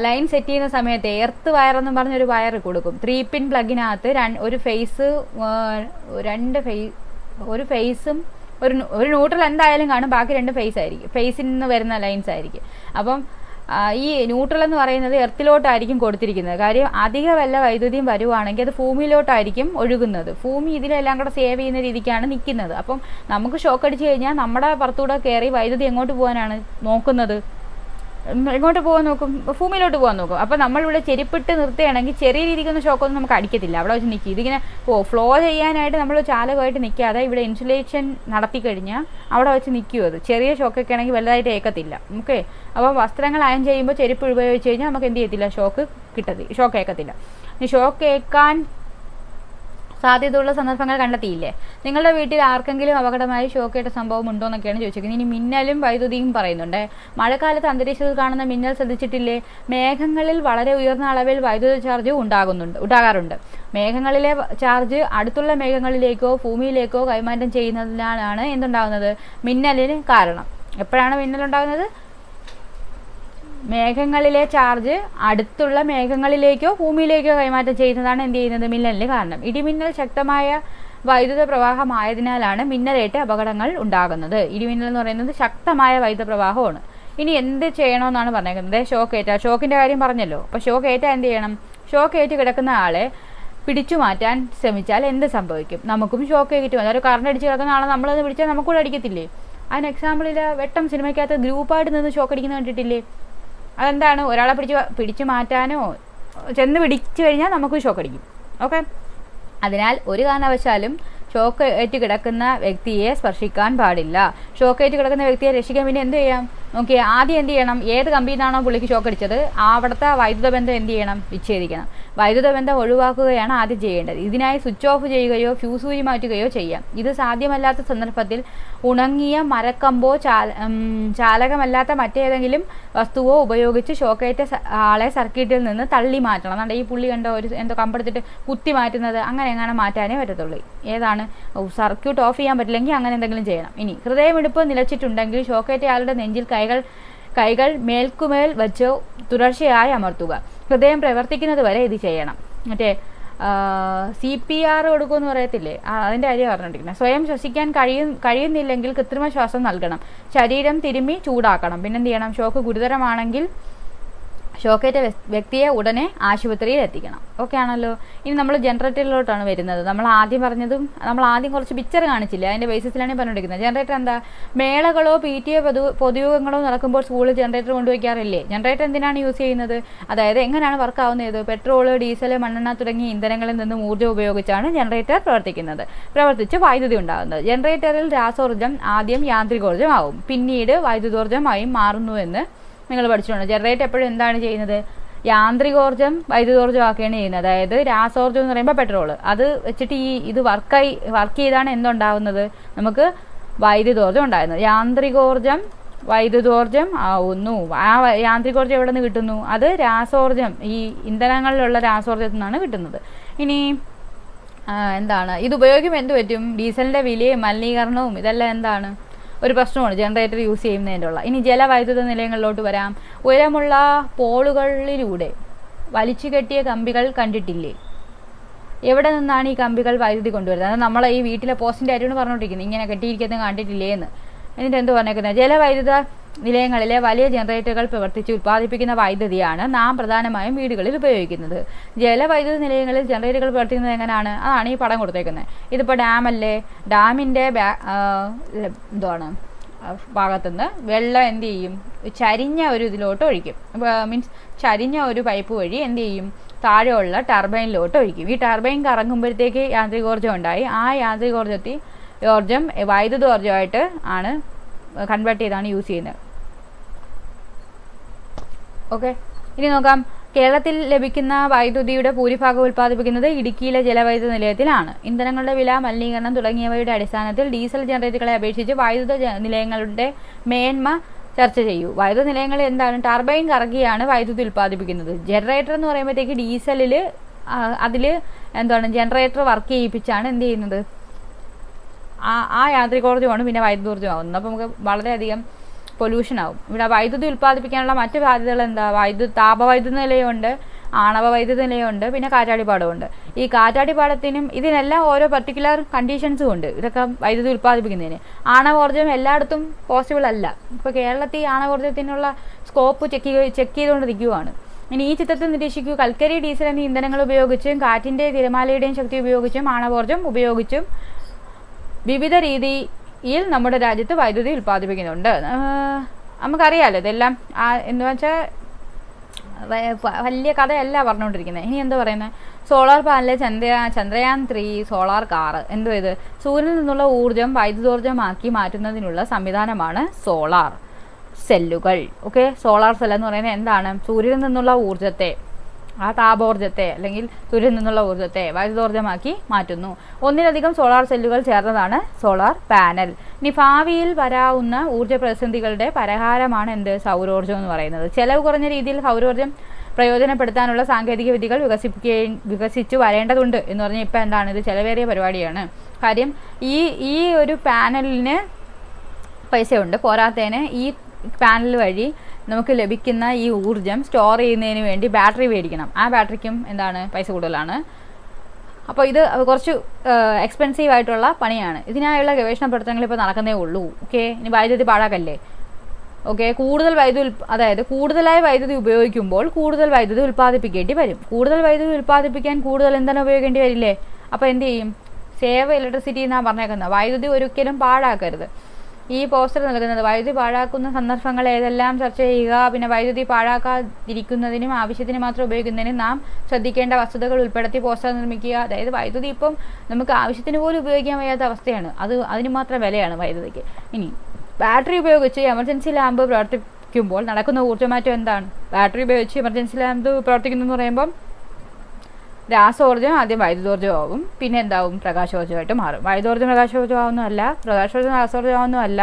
ലൈൻ സെറ്റ് ചെയ്യുന്ന സമയത്ത് എർത്ത് വയറെന്നും പറഞ്ഞൊരു വയർ കൊടുക്കും. 3 പിൻ പ്ലഗിനകത്ത് ഒരു ഫേസും ഒരു ന്യൂട്രൽ എന്തായാലും കാണും, ബാക്കി 2 ഫേസ് ആയിരിക്കും. ഫേസിൽ നിന്ന് വരുന്ന ലൈൻസ് ആയിരിക്കും. അപ്പം ഈ ന്യൂട്രൽ എന്ന് പറയുന്നത് എർത്തിലോട്ടായിരിക്കും കൊടുത്തിരിക്കുന്നത്. കാര്യം അധിക വല്ല വൈദ്യുതിയും വരുവാണെങ്കിൽ അത് ഭൂമിയിലോട്ടായിരിക്കും ഒഴുകുന്നത്. ഭൂമി ഇതിലെല്ലാം കൂടെ സേവ് ചെയ്യുന്ന രീതിക്കാണ് നിൽക്കുന്നത്. അപ്പം നമുക്ക് ഷോക്ക് അടിച്ചു കഴിഞ്ഞാൽ നമ്മുടെ പുറത്തൂടെ കയറി വൈദ്യുതി എങ്ങോട്ട് പോകാനാണ് നോക്കുന്നത്, എങ്ങോട്ട് പോകാൻ നോക്കും, ഭൂമിയിലോട്ട് പോകാൻ നോക്കും. അപ്പോൾ നമ്മളിവിടെ ചെരുപ്പിട്ട് നിർത്തുകയാണെങ്കിൽ ചെറിയ രീതിക്കൊന്നും ഷോക്കൊന്നും നമുക്ക് അടിക്കത്തില്ല, അവിടെ വെച്ച് നിൽക്കും. ഇതിങ്ങനെ ഫ്ലോ ചെയ്യാനായിട്ട് നമ്മൾ ചാലകമായിട്ട് നിൽക്കാതെ ഇവിടെ ഇൻസുലേഷൻ നടത്തി കഴിഞ്ഞാൽ അവിടെ വെച്ച് നിൽക്കും. അത് ചെറിയ ഷോക്കൊക്കെ ആണെങ്കിൽ വലുതായിട്ട് ഏക്കത്തില്ല. ഓക്കെ. അപ്പോൾ വസ്ത്രങ്ങൾ അയൺ ചെയ്യുമ്പോൾ ചെരുപ്പ് ഉപയോഗിച്ച് കഴിഞ്ഞാൽ നമുക്ക് എന്ത് ചെയ്യത്തില്ല, ഷോക്ക് ഏക്കത്തില്ല. ഇനി ഷോക്ക് ഏക്കാൻ സാധ്യതയുള്ള സന്ദർഭങ്ങൾ കണ്ടെത്തിയില്ലേ? നിങ്ങളുടെ വീട്ടിൽ ആർക്കെങ്കിലും അപകടമായി ഷോക്കേറ്റ സംഭവം ഉണ്ടോ എന്നൊക്കെയാണ് ചോദിച്ചിരിക്കുന്നത്. ഇനി മിന്നലും വൈദ്യുതിയും പറയുന്നുണ്ട്. മഴക്കാലത്ത് അന്തരീക്ഷത്തിൽ കാണുന്ന മിന്നൽ ശ്രദ്ധിച്ചിട്ടില്ലേ? മേഘങ്ങളിൽ വളരെ ഉയർന്ന അളവിൽ വൈദ്യുത ചാർജ് ഉണ്ടാകാറുണ്ട്. മേഘങ്ങളിലെ ചാർജ് അടുത്തുള്ള മേഘങ്ങളിലേക്കോ ഭൂമിയിലേക്കോ കൈമാറ്റം ചെയ്യുന്നതിനാലാണ് എന്തുണ്ടാകുന്നത്, മിന്നലിന് കാരണം. എപ്പോഴാണ് മിന്നലുണ്ടാകുന്നത്? മേഘങ്ങളിലെ ചാർജ് അടുത്തുള്ള മേഘങ്ങളിലേക്കോ ഭൂമിയിലേക്കോ കൈമാറ്റം ചെയ്യുന്നതാണ് എന്ത് ചെയ്യുന്നത്, മിന്നലിന് കാരണം. ഇടിമിന്നൽ ശക്തമായ വൈദ്യുത പ്രവാഹമായതിനാലാണ് മിന്നലേറ്റ് അപകടങ്ങൾ ഉണ്ടാകുന്നത്. ഇടിമിന്നൽ എന്ന് പറയുന്നത് ശക്തമായ വൈദ്യുത പ്രവാഹമാണ്. ഇനി എന്ത് ചെയ്യണമെന്നാണ് പറഞ്ഞേക്കുന്നത്, ഷോക്ക് ഏറ്റാൽ. ഷോക്കിൻ്റെ കാര്യം പറഞ്ഞല്ലോ. അപ്പോൾ ഷോക്ക് ഏറ്റാൽ എന്ത് ചെയ്യണം, ഷോക്ക് ഏറ്റ് കിടക്കുന്ന ആളെ പിടിച്ചു മാറ്റാൻ ശ്രമിച്ചാൽ എന്ത് സംഭവിക്കും, നമുക്കും ഷോക്ക് ഏറ്റ് വന്നു. ഒരു കറണ്ട് അടിച്ച് കിടക്കുന്ന ആളെ നമ്മളത് പിടിച്ചാൽ നമുക്കൂടെ അടിക്കത്തില്ലേ. അതിന് എക്സാമ്പിളിൽ വെട്ടം സിനിമയ്ക്കകത്ത് ഗ്രൂപ്പായിട്ട് നിന്ന് ഷോക്ക് അടിക്കുന്നത് കണ്ടിട്ടില്ലേ. അതെന്താണ്, ഒരാളെ പിടിച്ചു മാറ്റാനോ ചെന്ന് പിടിച്ചു കഴിഞ്ഞാൽ നമുക്ക് ഷോക്ക് അടിക്കും. ഓക്കെ, അതിനാൽ ഒരു കാരണവശാലും ഷോക്ക് ഏറ്റ് കിടക്കുന്ന വ്യക്തിയെ സ്പർശിക്കാൻ പാടില്ല. ഷോക്ക് ഏറ്റ് കിടക്കുന്ന വ്യക്തിയെ രക്ഷിക്കാൻ പിന്നെ എന്ത് ചെയ്യാം നോക്കിയാൽ, ആദ്യം എന്ത് ചെയ്യണം, ഏത് കമ്പിയിൽ നിന്നാണോ പുള്ളിക്ക് ഷോക്ക് അടിച്ചത് അവിടുത്തെ വൈദ്യുത ബന്ധം എന്ത് ചെയ്യണം, വിച്ഛേദിക്കണം. വൈദ്യുത ബന്ധം ഒഴിവാക്കുകയാണ് ആദ്യം ചെയ്യേണ്ടത്. ഇതിനായി സ്വിച്ച് ഓഫ് ചെയ്യുകയോ ഫ്യൂസ് ഊരി മാറ്റുകയോ ചെയ്യാം. ഇത് സാധ്യമല്ലാത്ത സന്ദർഭത്തിൽ ഉണങ്ങിയ മരക്കമ്പോ ചാലകമല്ലാത്ത മറ്റേതെങ്കിലും വസ്തുവോ ഉപയോഗിച്ച് ഷോക്കേറ്റ ആളെ സർക്യൂട്ടിൽ നിന്ന് തള്ളി മാറ്റണം. അതുകൊണ്ട് ഈ പുള്ളി കണ്ടോ ഒരു എന്തോ കമ്പെടുത്തിട്ട് കുത്തി മാറ്റുന്നത്, അങ്ങനെ എങ്ങനെ മാറ്റാനേ പറ്റത്തുള്ളൂ. ഏതാണ്, സർക്യൂട്ട് ഓഫ് ചെയ്യാൻ പറ്റില്ലെങ്കിൽ അങ്ങനെ എന്തെങ്കിലും ചെയ്യണം. ഇനി ഹൃദയമിടിപ്പ് നിലച്ചിട്ടുണ്ടെങ്കിൽ ഷോക്കേറ്റ ആളുടെ നെഞ്ചിൽ കൈകൾ മേൽക്കുമേൽ വെച്ച് തുടർച്ചയായി അമർത്തുക. ഹൃദയം പ്രവർത്തിക്കുന്നത് വരെ ഇത് ചെയ്യണം. മറ്റേ CPR കൊടുക്കുമെന്ന് പറയത്തില്ലേ, അതിൻ്റെ കാര്യം പറഞ്ഞിരിക്കുന്നത്. സ്വയം ശ്വസിക്കാൻ കഴിയുന്നില്ലെങ്കിൽ കൃത്രിമ ശ്വാസം നൽകണം. ശരീരം തിരുമ്മി ചൂടാക്കണം. പിന്നെന്ത് ചെയ്യണം, ഷോക്ക് ഗുരുതരമാണെങ്കിൽ ഷോക്കേറ്റ വ്യക്തിയെ ഉടനെ ആശുപത്രിയിൽ എത്തിക്കണം. ഓക്കെ ആണല്ലോ. ഇനി നമ്മൾ ജനറേറ്ററിലോട്ടാണ് വരുന്നത്. നമ്മൾ ആദ്യം കുറച്ച് പിക്ചർ കാണിച്ചില്ല, അതിൻ്റെ ബേസിസിലാണ് പറഞ്ഞിരിക്കുന്നത്. ജനറേറ്റർ എന്താ, മേളകളോ PTA പൊതുയോഗങ്ങളോ നടക്കുമ്പോൾ സ്കൂളിൽ ജനറേറ്റർ കൊണ്ടുവയ്ക്കാറില്ലേ. ജനറേറ്റർ എന്തിനാണ് യൂസ് ചെയ്യുന്നത്, അതായത് എങ്ങനെയാണ് വർക്ക് ആവുന്നത്, പെട്രോൾ, ഡീസൽ, മണ്ണെണ്ണ തുടങ്ങിയ ഇന്ധനങ്ങളിൽ നിന്നും ഊർജ്ജം ഉപയോഗിച്ചാണ് ജനറേറ്റർ പ്രവർത്തിച്ച് വൈദ്യുതി ഉണ്ടാകുന്നത്. ജനറേറ്ററിൽ രാസോർജ്ജം ആദ്യം യാന്ത്രികോർജ്ജം ആവും, പിന്നീട് വൈദ്യുതോർജ്ജമായി മാറുന്നുവെന്ന് നിങ്ങൾ പഠിച്ചിട്ടുണ്ട്. ജനറേറ്റർ എപ്പോഴും എന്താണ് ചെയ്യുന്നത്, യാന്ത്രികോർജ്ജം വൈദ്യുതോർജ്ജമാക്കുകയാണ് ചെയ്യുന്നത്. അതായത് രാസോർജ്ജം എന്ന് പറയുമ്പോൾ പെട്രോൾ, അത് വെച്ചിട്ട് ഇത് വർക്ക് ചെയ്താണ് എന്തുണ്ടാവുന്നത്, നമുക്ക് വൈദ്യുതോർജ്ജം ഉണ്ടാകുന്നത്. യാന്ത്രികോർജ്ജം വൈദ്യുതോർജ്ജം ആവുന്നു. ആ യാന്ത്രികോർജ്ജം എവിടെ നിന്ന് കിട്ടുന്നു, അത് രാസോർജ്ജം, ഈ ഇന്ധനങ്ങളിലുള്ള രാസോർജ്ജത്തിൽ നിന്നാണ് കിട്ടുന്നത്. ഇനി എന്താണ്, ഇത് ഉപയോഗിക്കുമ്പോൾ എന്ത് പറ്റും, ഡീസലിൻ്റെ വിലയും മലിനീകരണവും ഇതെല്ലാം എന്താണ് ഒരു പ്രശ്നമാണ് ജനറേറ്റർ യൂസ് ചെയ്യുന്നതിൻ്റെ. ഇനി ജലവൈദ്യുത നിലയങ്ങളിലോട്ട് വരാം. ഉയരമുള്ള പോളുകളിലൂടെ വലിച്ചു കെട്ടിയ കമ്പികൾ കണ്ടിട്ടില്ലേ. എവിടെ നിന്നാണ് ഈ കമ്പികൾ വൈദ്യുതി കൊണ്ടുവരുന്നത്, അത് നമ്മളെ ഈ വീട്ടിലെ പോസ്റ്റിൻ്റെ കാര്യമാണ് പറഞ്ഞുകൊണ്ടിരിക്കുന്നത്. ഇങ്ങനെ കെട്ടിയിരിക്കുന്നത് കണ്ടിട്ടില്ലേ എന്ന്. എന്നിട്ട് എന്ത് പറഞ്ഞേക്കുന്നത്, ജലവൈദ്യുത നിലയങ്ങളിലെ വലിയ ജനറേറ്ററുകൾ പ്രവർത്തിച്ച് ഉൽപ്പാദിപ്പിക്കുന്ന വൈദ്യുതിയാണ് നാം പ്രധാനമായും വീടുകളിൽ ഉപയോഗിക്കുന്നത്. ജലവൈദ്യുത നിലയങ്ങളിൽ ജനറേറ്ററുകൾ പ്രവർത്തിക്കുന്നത് എങ്ങനെയാണ്, അതാണ് ഈ പടം കൊടുത്തേക്കുന്നത്. ഇതിപ്പോൾ ഡാമല്ലേ, ഡാമിൻ്റെ ഭാഗത്തുനിന്ന് വെള്ളം എന്ത് ചെയ്യും, ചരിഞ്ഞ ഒരു ഇതിലോട്ട് ഒഴിക്കും. മീൻസ് ചരിഞ്ഞ ഒരു പൈപ്പ് വഴി എന്ത് ചെയ്യും, താഴെയുള്ള ടർബൈനിലോട്ട് ഒഴിക്കും. ഈ ടർബൈൻ കറങ്ങുമ്പോഴത്തേക്ക് യാന്ത്രികോർജ്ജം ഉണ്ടായി. ആ യാന്ത്രികോർജ്ജം വൈദ്യുതോർജ്ജമായിട്ട് ആണ് കൺവേർട്ട് ചെയ്താണ് യൂസ് ചെയ്യുന്നത്. ഓക്കെ, ഇനി നോക്കാം. കേരളത്തിൽ ലഭിക്കുന്ന വൈദ്യുതിയുടെ ഭൂരിഭാഗം ഉൽപ്പാദിപ്പിക്കുന്നത് ഇടുക്കിയിലെ ജലവൈദ്യുത നിലയത്തിലാണ്. ഇന്ധനങ്ങളുടെ വില, മലിനീകരണം തുടങ്ങിയവയുടെ അടിസ്ഥാനത്തിൽ ഡീസൽ ജനറേറ്ററുകളെ അപേക്ഷിച്ച് വൈദ്യുത നിലയങ്ങളുടെ മേന്മ ചർച്ച ചെയ്യൂ. വൈദ്യുത നിലയങ്ങൾ എന്താണ്, ടർബൈൻ കറങ്ങിയാണ് വൈദ്യുതി ഉൽപ്പാദിപ്പിക്കുന്നത്. ജനറേറ്റർ എന്ന് പറയുമ്പോഴത്തേക്ക് ഡീസലിൽ അതിൽ ജനറേറ്റർ വർക്ക് ചെയ്യിപ്പിച്ചാണ് എന്ത് ചെയ്യുന്നത്, ആ യാന്ത്രികോർജ്ജമാണ് പിന്നെ വൈദ്യുതോർജ്ജമാകുന്നത്. അപ്പോൾ നമുക്ക് വളരെയധികം പൊല്യൂഷൻ ആവും. ഇവിടെ വൈദ്യുതി ഉൽപ്പാദിപ്പിക്കാനുള്ള മറ്റു സാധ്യതകൾ എന്താ, താപവൈദ്യുത നിലയമുണ്ട്, ആണവ വൈദ്യുത നിലയമുണ്ട്, പിന്നെ കാറ്റാടിപ്പാടമുണ്ട്. ഈ കാറ്റാടിപ്പാടത്തിനും ഇതിനെല്ലാം ഓരോ പർട്ടിക്കുലർ കണ്ടീഷൻസും ഉണ്ട്, ഇതൊക്കെ വൈദ്യുതി ഉൽപ്പാദിപ്പിക്കുന്നതിന്. ആണവോർജ്ജം എല്ലായിടത്തും പോസിബിൾ അല്ല. ഇപ്പോൾ കേരളത്തിൽ ആണവോർജ്ജത്തിനുള്ള സ്കോപ്പ് ചെക്ക് ചെയ്തുകൊണ്ട് നിൽക്കുകയാണ്. ഇനി ഈ ചിത്രത്തിൽ നിരീക്ഷിക്കൂ. കൽക്കരി, ഡീസൽ എന്നീ ഇന്ധനങ്ങൾ ഉപയോഗിച്ചും കാറ്റിൻ്റെ തിരമാലയുടെയും ശക്തി ഉപയോഗിച്ചും ആണവോർജ്ജം ഉപയോഗിച്ചും വിവിധ രീതിയിൽ നമ്മുടെ രാജ്യത്ത് വൈദ്യുതി ഉൽപ്പാദിപ്പിക്കുന്നുണ്ട്. നമുക്കറിയാമല്ലോ ഇതെല്ലാം. എന്ന് വെച്ചാൽ വലിയ കഥയല്ല പറഞ്ഞുകൊണ്ടിരിക്കുന്നത്. ഇനി എന്താ പറയുന്നത്, solar panel, Chandrayaan 3 solar car. എന്തോ ഇത്, സൂര്യനിൽ നിന്നുള്ള ഊർജ്ജം വൈദ്യുതോർജ്ജമാക്കി മാറ്റുന്നതിനുള്ള സംവിധാനമാണ് സോളാർ സെല്ലുകൾ. ഓക്കെ, സോളാർ സെൽ എന്ന് പറയുന്നത് എന്താണ്, സൂര്യനിൽ നിന്നുള്ള ഊർജ്ജത്തെ, ആ താപോർജ്ജത്തെ അല്ലെങ്കിൽ സൂര്യനിൽ നിന്നുള്ള ഊർജ്ജത്തെ വൈദ്യുതോർജ്ജമാക്കി മാറ്റുന്നു. ഒന്നിലധികം സോളാർ സെല്ലുകൾ ചേർന്നതാണ് സോളാർ പാനൽ. ഇനി ഭാവിയിൽ വരാവുന്ന ഊർജ്ജ പ്രതിസന്ധികളുടെ പരിഹാരമാണ് എന്ത്, സൗരോർജ്ജം എന്ന് പറയുന്നത്. ചെലവ് കുറഞ്ഞ രീതിയിൽ സൗരോർജ്ജം പ്രയോജനപ്പെടുത്താനുള്ള സാങ്കേതിക വിദ്യകൾ വികസിച്ചു വരേണ്ടതുണ്ട് എന്ന് പറഞ്ഞാൽ ഇപ്പം എന്താണ്, ഇത് ചിലവേറിയ പരിപാടിയാണ്. കാര്യം ഈ ഒരു പാനലിന് പൈസയുണ്ട്, പോരാത്തതിന് ഈ പാനൽ വഴി നമുക്ക് ലഭിക്കുന്ന ഈ ഊർജ്ജം സ്റ്റോർ ചെയ്യുന്നതിന് വേണ്ടി ബാറ്ററി മേടിക്കണം. ആ ബാറ്ററിക്കും എന്താണ് പൈസ കൂടുതലാണ്. അപ്പോൾ ഇത് കുറച്ച് എക്സ്പെൻസീവ് ആയിട്ടുള്ള പണിയാണ്. ഇതിനായുള്ള ഗവേഷണ പ്രവർത്തനങ്ങൾ ഇപ്പോൾ നടക്കുന്നേ ഉള്ളൂ. ഓക്കെ, ഇനി വൈദ്യുതി പാഴാക്കല്ലേ. ഓക്കെ, കൂടുതലായി വൈദ്യുതി ഉപയോഗിക്കുമ്പോൾ കൂടുതൽ വൈദ്യുതി ഉൽപ്പാദിപ്പിക്കേണ്ടി വരും. കൂടുതൽ വൈദ്യുതി ഉൽപ്പാദിപ്പിക്കാൻ കൂടുതൽ ഇന്ധനം ഉപയോഗിക്കേണ്ടി വരില്ലേ? അപ്പോൾ എന്ത് ചെയ്യും? സേവ് ഇലക്ട്രിസിറ്റി എന്നാണ് പറഞ്ഞേക്കുന്നത്. വൈദ്യുതി ഒരിക്കലും പാഴാക്കരുത്. ഈ പോസ്റ്റർ നൽകുന്നത് വൈദ്യുതി പാഴാക്കുന്ന സന്ദർഭങ്ങൾ ഏതെല്ലാം ചർച്ച ചെയ്യുക, പിന്നെ വൈദ്യുതി പാഴാക്കാതിരിക്കുന്നതിനും ആവശ്യത്തിന് മാത്രം ഉപയോഗിക്കുന്നതിനും നാം ശ്രദ്ധിക്കേണ്ട വസ്തുതകൾ ഉൾപ്പെടുത്തി പോസ്റ്റർ നിർമ്മിക്കുക. അതായത് വൈദ്യുതി ഇപ്പം നമുക്ക് ആവശ്യത്തിന് പോലും ഉപയോഗിക്കാൻ വയ്യാത്ത അവസ്ഥയാണ്. അതിന് മാത്രം വിലയാണ് വൈദ്യുതിക്ക്. ഇനി ബാറ്ററി ഉപയോഗിച്ച് എമർജൻസി ലാമ്പ് പ്രവർത്തിക്കുമ്പോൾ നടക്കുന്ന ഊർജ്ജമാറ്റം എന്താണ്? ബാറ്ററി ഉപയോഗിച്ച് എമർജൻസി ലാമ്പ് പ്രവർത്തിക്കുന്നു എന്ന് പറയുമ്പം രാസോർജ്ജം ആദ്യം വൈദ്യുതോർജ്ജമാകും, പിന്നെ എന്താവും? പ്രകാശോർജ്ജമായിട്ട് മാറും. വൈദ്യുതോർജ്ജം പ്രകാശോർജ്ജമാവുന്നതല്ല, പ്രകാശോർജ്ജം രാസോർജ്ജമാവുന്നതല്ല,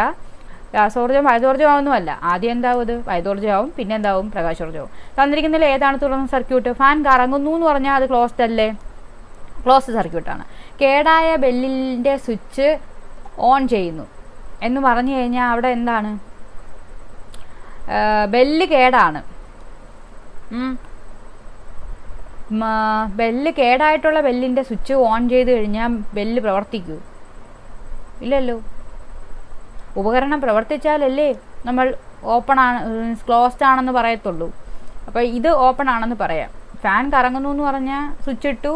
രാസോർജ്ജം വൈദ്യുതോർജ്ജമാവുന്നതല്ല. ആദ്യം എന്താവും? ഇത് വൈദ്യുതോർജ്ജമാവും, പിന്നെ എന്താവും? പ്രകാശോർജ്ജമാവും. തന്നിരിക്കുന്നതിൽ ഏതാണ് തുറന്ന സർക്യൂട്ട്? ഫാൻ കറങ്ങുന്നു എന്ന് പറഞ്ഞാൽ അത് ക്ലോസ്ഡ് അല്ലേ? ക്ലോസ്ഡ് സർക്യൂട്ടാണ്. കേടായ ബെല്ലിൻ്റെ സ്വിച്ച് ഓൺ ചെയ്യുന്നു എന്ന് പറഞ്ഞു കഴിഞ്ഞാൽ അവിടെ എന്താണ്? ബെല്ല് കേടാണ്. ബെല്ല് കേടായിട്ടുള്ള ബെല്ലിൻ്റെ സ്വിച്ച് ഓൺ ചെയ്ത് കഴിഞ്ഞാൽ ബെല്ല് പ്രവർത്തിക്കൂ? ഇല്ലല്ലോ. ഉപകരണം പ്രവർത്തിച്ചാലല്ലേ നമ്മൾ ക്ലോസ്ഡ് ആണെന്ന് പറയത്തുള്ളൂ. അപ്പോൾ ഇത് ഓപ്പൺ ആണെന്ന് പറയാം. ഫാൻ കറങ്ങുന്നു എന്ന് പറഞ്ഞാൽ സ്വിച്ച് ഇട്ടു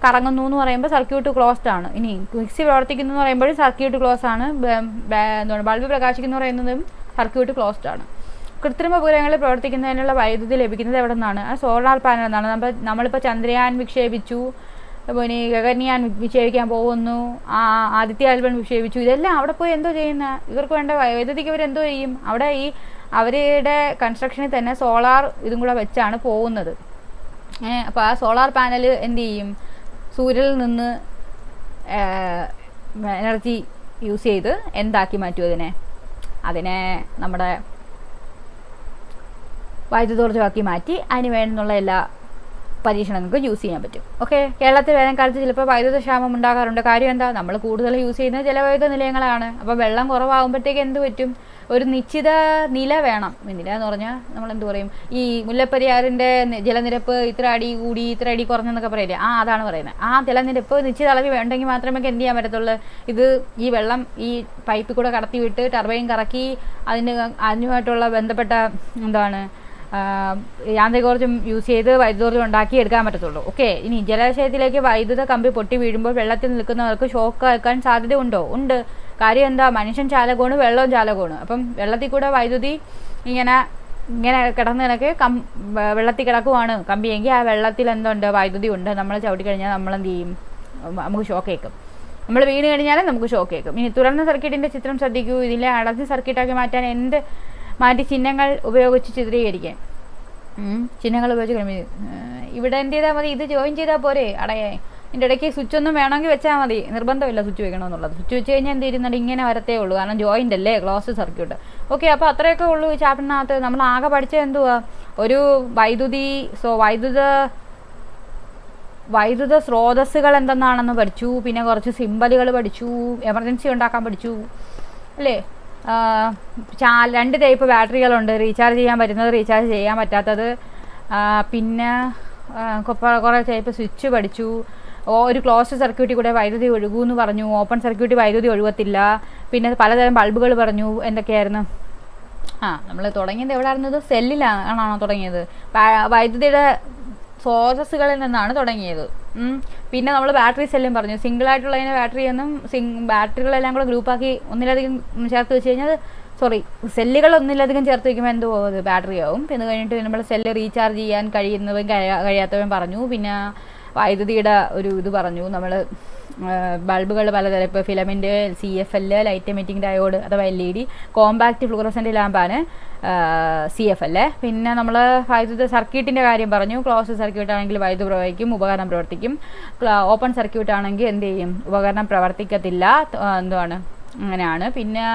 കറങ്ങുന്നു എന്ന് പറയുമ്പോൾ സർക്യൂട്ട് ക്ലോസ്ഡ് ആണ്. ഇനി മിക്സി പ്രവർത്തിക്കുന്നു എന്ന് പറയുമ്പോഴും സർക്യൂട്ട് ക്ലോസ് ആണ്. എന്താണ് ബൾബ് പ്രകാശിക്കുന്നു പറയുന്നതും സർക്യൂട്ട് ക്ലോസ്ഡ് ആണ്. കൃത്രിമ ഉപഗ്രഹങ്ങളിൽ പ്രവർത്തിക്കുന്നതിനുള്ള വൈദ്യുതി ലഭിക്കുന്നത് എവിടെ നിന്നാണ്? ആ സോളാർ പാനൽ എന്നാണ്. നമ്മളിപ്പോൾ ചന്ദ്രയാൻ വിക്ഷേപിച്ചു, പിന്നെ ഗഗൻയാൻ വിക്ഷേപിക്കാൻ പോകുന്നു, ആദിത്യ ആൽബൺ വിക്ഷേപിച്ചു. ഇതെല്ലാം അവിടെ പോയി എന്തോ ചെയ്യുന്ന? ഇവർക്ക് വേണ്ട വൈദ്യുതിക്ക് ഇവരെന്തോ ചെയ്യും? അവിടെ അവരുടെ കൺസ്ട്രക്ഷനിൽ തന്നെ സോളാർ ഇതും കൂടെ വെച്ചാണ് പോകുന്നത്. അപ്പോൾ ആ സോളാർ പാനൽ എന്ത് ചെയ്യും? സൂര്യനിൽ നിന്ന് എനർജി യൂസ് ചെയ്ത് എന്താക്കി മാറ്റും? അതിനെ നമ്മുടെ വൈദ്യുതോർജ്ജമാക്കി മാറ്റി അതിന് വേണ്ടുന്നുള്ള എല്ലാ പരീക്ഷണങ്ങൾക്ക് യൂസ് ചെയ്യാൻ പറ്റും. ഓക്കെ, കേരളത്തിൽ വേനൽക്കാലത്ത് ചിലപ്പോൾ വൈദ്യുത ക്ഷാമം ഉണ്ടാകാറുണ്ട്. കാര്യം എന്താ? നമ്മൾ കൂടുതൽ യൂസ് ചെയ്യുന്നത് ജലവൈദ്യുത നിലയങ്ങളാണ്. അപ്പോൾ വെള്ളം കുറവാകുമ്പോഴത്തേക്ക് എന്ത് പറ്റും? ഒരു നിശ്ചിത നില വേണം. നില എന്ന് പറഞ്ഞാൽ നമ്മൾ എന്ത് പറയും? ഈ മുല്ലപ്പെരിയാറിൻ്റെ ജലനിരപ്പ് ഇത്ര അടി കൂടി ഇത്ര അടി കുറഞ്ഞെന്നൊക്കെ പറയില്ലേ? അതാണ് പറയുന്നത്. ആ ജലനിരപ്പ് നിശ്ചിത അളവിൽ വേണ്ടെങ്കിൽ മാത്രമേ എന്ത് ചെയ്യാൻ പറ്റത്തുള്ളൂ? ഈ വെള്ളം ഈ പൈപ്പിൽ കൂടെ കടത്തി വിട്ട് ടർബൈൻ കറക്കി അതിനുമായിട്ടുള്ള ബന്ധപ്പെട്ട എന്താണ് യാന്ത്രികോർജ്ജം യൂസ് ചെയ്ത് വൈദ്യുതോർജ്ജം ഉണ്ടാക്കി എടുക്കാൻ പറ്റത്തുള്ളൂ. ഓക്കെ, ഇനി ജലാശയത്തിലേക്ക് വൈദ്യുത കമ്പി പൊട്ടി വീഴുമ്പോൾ വെള്ളത്തിൽ നിൽക്കുന്നവർക്ക് ഷോക്ക് ഏൽക്കാൻ സാധ്യത ഉണ്ടോ? ഉണ്ട്. കാര്യം എന്താ? മനുഷ്യൻ ചാലകമാണ്, വെള്ളവും ചാലകമാണ്. അപ്പം വെള്ളത്തിൽ കൂടെ വൈദ്യുതി ഇങ്ങനെ കിടന്ന് നിനക്ക് വെള്ളത്തിൽ കിടക്കുവാണ് കമ്പിയെങ്കിൽ ആ വെള്ളത്തിൽ എന്തുണ്ട്? വൈദ്യുതി ഉണ്ട്. നമ്മൾ ചവിട്ടിക്കഴിഞ്ഞാൽ നമ്മളെന്ത് ചെയ്യും? നമുക്ക് ഷോക്ക് ഏൽക്കും. നമ്മൾ വീണ് കഴിഞ്ഞാലും നമുക്ക് ഷോക്ക് ഏൽക്കും. ഇനി തുറന്ന സർക്യൂട്ടിൻ്റെ ചിത്രം ശ്രദ്ധിക്കൂ. ഇതിലെ അടഞ്ഞ സർക്യൂട്ടാക്കി മാറ്റാൻ മാറ്റി ചിഹ്നങ്ങൾ ഉപയോഗിച്ച് ചിത്രീകരിക്കാൻ. ചിഹ്നങ്ങൾ ഉപയോഗിച്ച് ഇവിടെ എന്ത് ചെയ്താൽ മതി? ഇത് ജോയിൻ ചെയ്താൽ പോരെ? അടയേ ഇതിൻ്റെ ഇടയ്ക്ക് സ്വിച്ച് ഒന്നും വേണമെങ്കിൽ വെച്ചാൽ മതി. നിർബന്ധമില്ല സ്വിച്ച് വെക്കണമെന്നുള്ളത്. സ്വിച്ച് വെച്ച് കഴിഞ്ഞാൽ എന്ത് ചെയ്യുന്നുണ്ട്? ഇങ്ങനെ വരത്തേ ഉള്ളൂ. കാരണം ജോയിൻ്റ് അല്ലേ, ക്ലോസ്ഡ് സർക്യൂട്ട്. ഓക്കെ, അപ്പോൾ അത്രയൊക്കെ ഉള്ളൂ ഈ ചാപ്റ്ററിനകത്ത്. നമ്മൾ ആകെ പഠിച്ചത് എന്തുവാ? ഒരു വൈദ്യുത സ്രോതസ്സുകൾ എന്തെന്നാണെന്ന് പഠിച്ചു. പിന്നെ കുറച്ച് സിമ്പലുകൾ പഠിച്ചു. എമർജൻസി ഉണ്ടാക്കാൻ പഠിച്ചു അല്ലേ? 2 ടൈപ്പ് ബാറ്ററികളുണ്ട്. റീചാർജ് ചെയ്യാൻ പറ്റുന്നത്, റീചാർജ് ചെയ്യാൻ പറ്റാത്തത്. പിന്നെ കുറേ ടൈപ്പ് സ്വിച്ച് പഠിച്ചു. ഒരു ക്ലോസ്ഡ് സർക്യൂട്ടിൽ കൂടെ വൈദ്യുതി ഒഴുകുമെന്ന് പറഞ്ഞു. ഓപ്പൺ സർക്യൂട്ടിൽ വൈദ്യുതി ഒഴുകത്തില്ല. പിന്നെ പലതരം ബൾബുകൾ പറഞ്ഞു. എന്തൊക്കെയായിരുന്നു? നമ്മൾ തുടങ്ങിയത് എവിടെയായിരുന്നത്? സെല്ലിലാണോ തുടങ്ങിയത്? വൈദ്യുതിയുടെ സ്രോതസ്സുകളിൽ നിന്നാണ് തുടങ്ങിയത്. പിന്നെ നമ്മൾ ബാറ്ററി സെല്ലും പറഞ്ഞു. സിംഗിളായിട്ടുള്ളതിനെ ബാറ്ററിയൊന്നും ബാറ്ററികളെല്ലാം കൂടെ ഗ്രൂപ്പാക്കി ഒന്നിലധികം ചേർത്ത് വെച്ച് കഴിഞ്ഞാൽ സെല്ലുകൾ ഒന്നിലധികം ചേർത്ത് വയ്ക്കുമ്പോൾ എന്തോ അത് ബാറ്ററി ആവും. പിന്നെ കഴിഞ്ഞിട്ട് നമ്മൾ സെല്ല് റീചാർജ് ചെയ്യാൻ കഴിയുന്നവൻ കഴിയാത്തവൻ പറഞ്ഞു. പിന്നെ വൈദ്യുതിയുടെ ഒരു ഇത് പറഞ്ഞു. നമ്മൾ ബൾബുകൾ പലതരം, ഇപ്പോൾ filament, CFL, light emitting diode അഥവാ LED, കോമ്പാക്റ്റ് ഫ്ലൂറസെൻ്റ് ലാമ്പാണ് CFL. പിന്നെ നമ്മൾ വൈദ്യുത സർക്യൂട്ടിൻ്റെ കാര്യം പറഞ്ഞു. ക്ലോസ്ഡ് സർക്യൂട്ട് ആണെങ്കിൽ വൈദ്യുതി പ്രവഹിക്കും, ഉപകരണം പ്രവർത്തിക്കും. ഓപ്പൺ സർക്യൂട്ട് ആണെങ്കിൽ എന്ത് ചെയ്യും? ഉപകരണം പ്രവർത്തിക്കത്തില്ല. അങ്ങനെയാണ്. പിന്നെ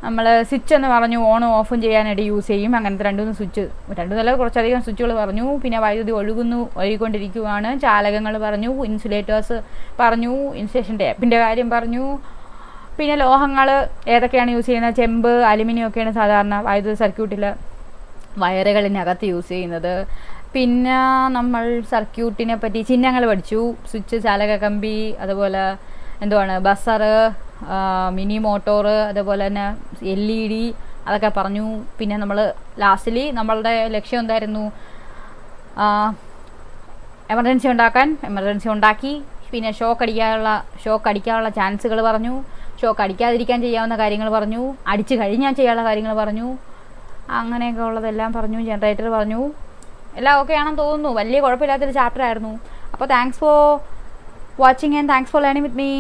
നമ്മൾ സ്വിച്ച് എന്ന് പറഞ്ഞു. ഓണും ഓഫും ചെയ്യാനായിട്ട് യൂസ് ചെയ്യും. അങ്ങനത്തെ 2 സ്വിച്ച്, 2 കുറച്ചധികം സ്വിച്ചുകൾ പറഞ്ഞു. പിന്നെ വൈദ്യുതി ഒഴുകിക്കൊണ്ടിരിക്കുകയാണ്. ചാലകങ്ങൾ പറഞ്ഞു. ഇൻസുലേറ്റേഴ്സ് പറഞ്ഞു. ഇൻസുലേഷൻ ടാപ്പിൻ്റെ കാര്യം പറഞ്ഞു. പിന്നെ ലോഹങ്ങൾ ഏതൊക്കെയാണ് യൂസ് ചെയ്യുന്നത്? ചെമ്പ്, അലുമിനിയം ഒക്കെയാണ് സാധാരണ വൈദ്യുത സർക്യൂട്ടിൽ വയറുകളിനകത്ത് യൂസ് ചെയ്യുന്നത്. പിന്നെ നമ്മൾ സർക്യൂട്ടിനെ പറ്റി ചിഹ്നങ്ങൾ പഠിച്ചു. സ്വിച്ച്, ചാലക കമ്പി, അതുപോലെ എന്തുവാണ് ബസർ, മിനി മോട്ടോർ, അതുപോലെ തന്നെ LED അതൊക്കെ പറഞ്ഞു. പിന്നെ നമ്മൾ ലാസ്റ്റ്ലി നമ്മളുടെ ലക്ഷ്യം എന്തായിരുന്നു? എമർജൻസി ഉണ്ടാക്കി. പിന്നെ ഷോക്ക് അടിക്കാനുള്ള ചാൻസുകൾ പറഞ്ഞു. ഷോക്ക് അടിക്കാതിരിക്കാൻ ചെയ്യാവുന്ന കാര്യങ്ങൾ പറഞ്ഞു. അടിച്ചു കഴിഞ്ഞാൽ ചെയ്യാനുള്ള കാര്യങ്ങൾ പറഞ്ഞു. അങ്ങനെയൊക്കെ ഉള്ളതെല്ലാം പറഞ്ഞു. ജനറേറ്റർ പറഞ്ഞു. എല്ലാം ഓക്കെ ആണെന്ന് തോന്നുന്നു. വലിയ കുഴപ്പമില്ലാത്തൊരു ചാപ്റ്റർ ആയിരുന്നു. അപ്പോൾ thanks for watching and thanks for learning with me.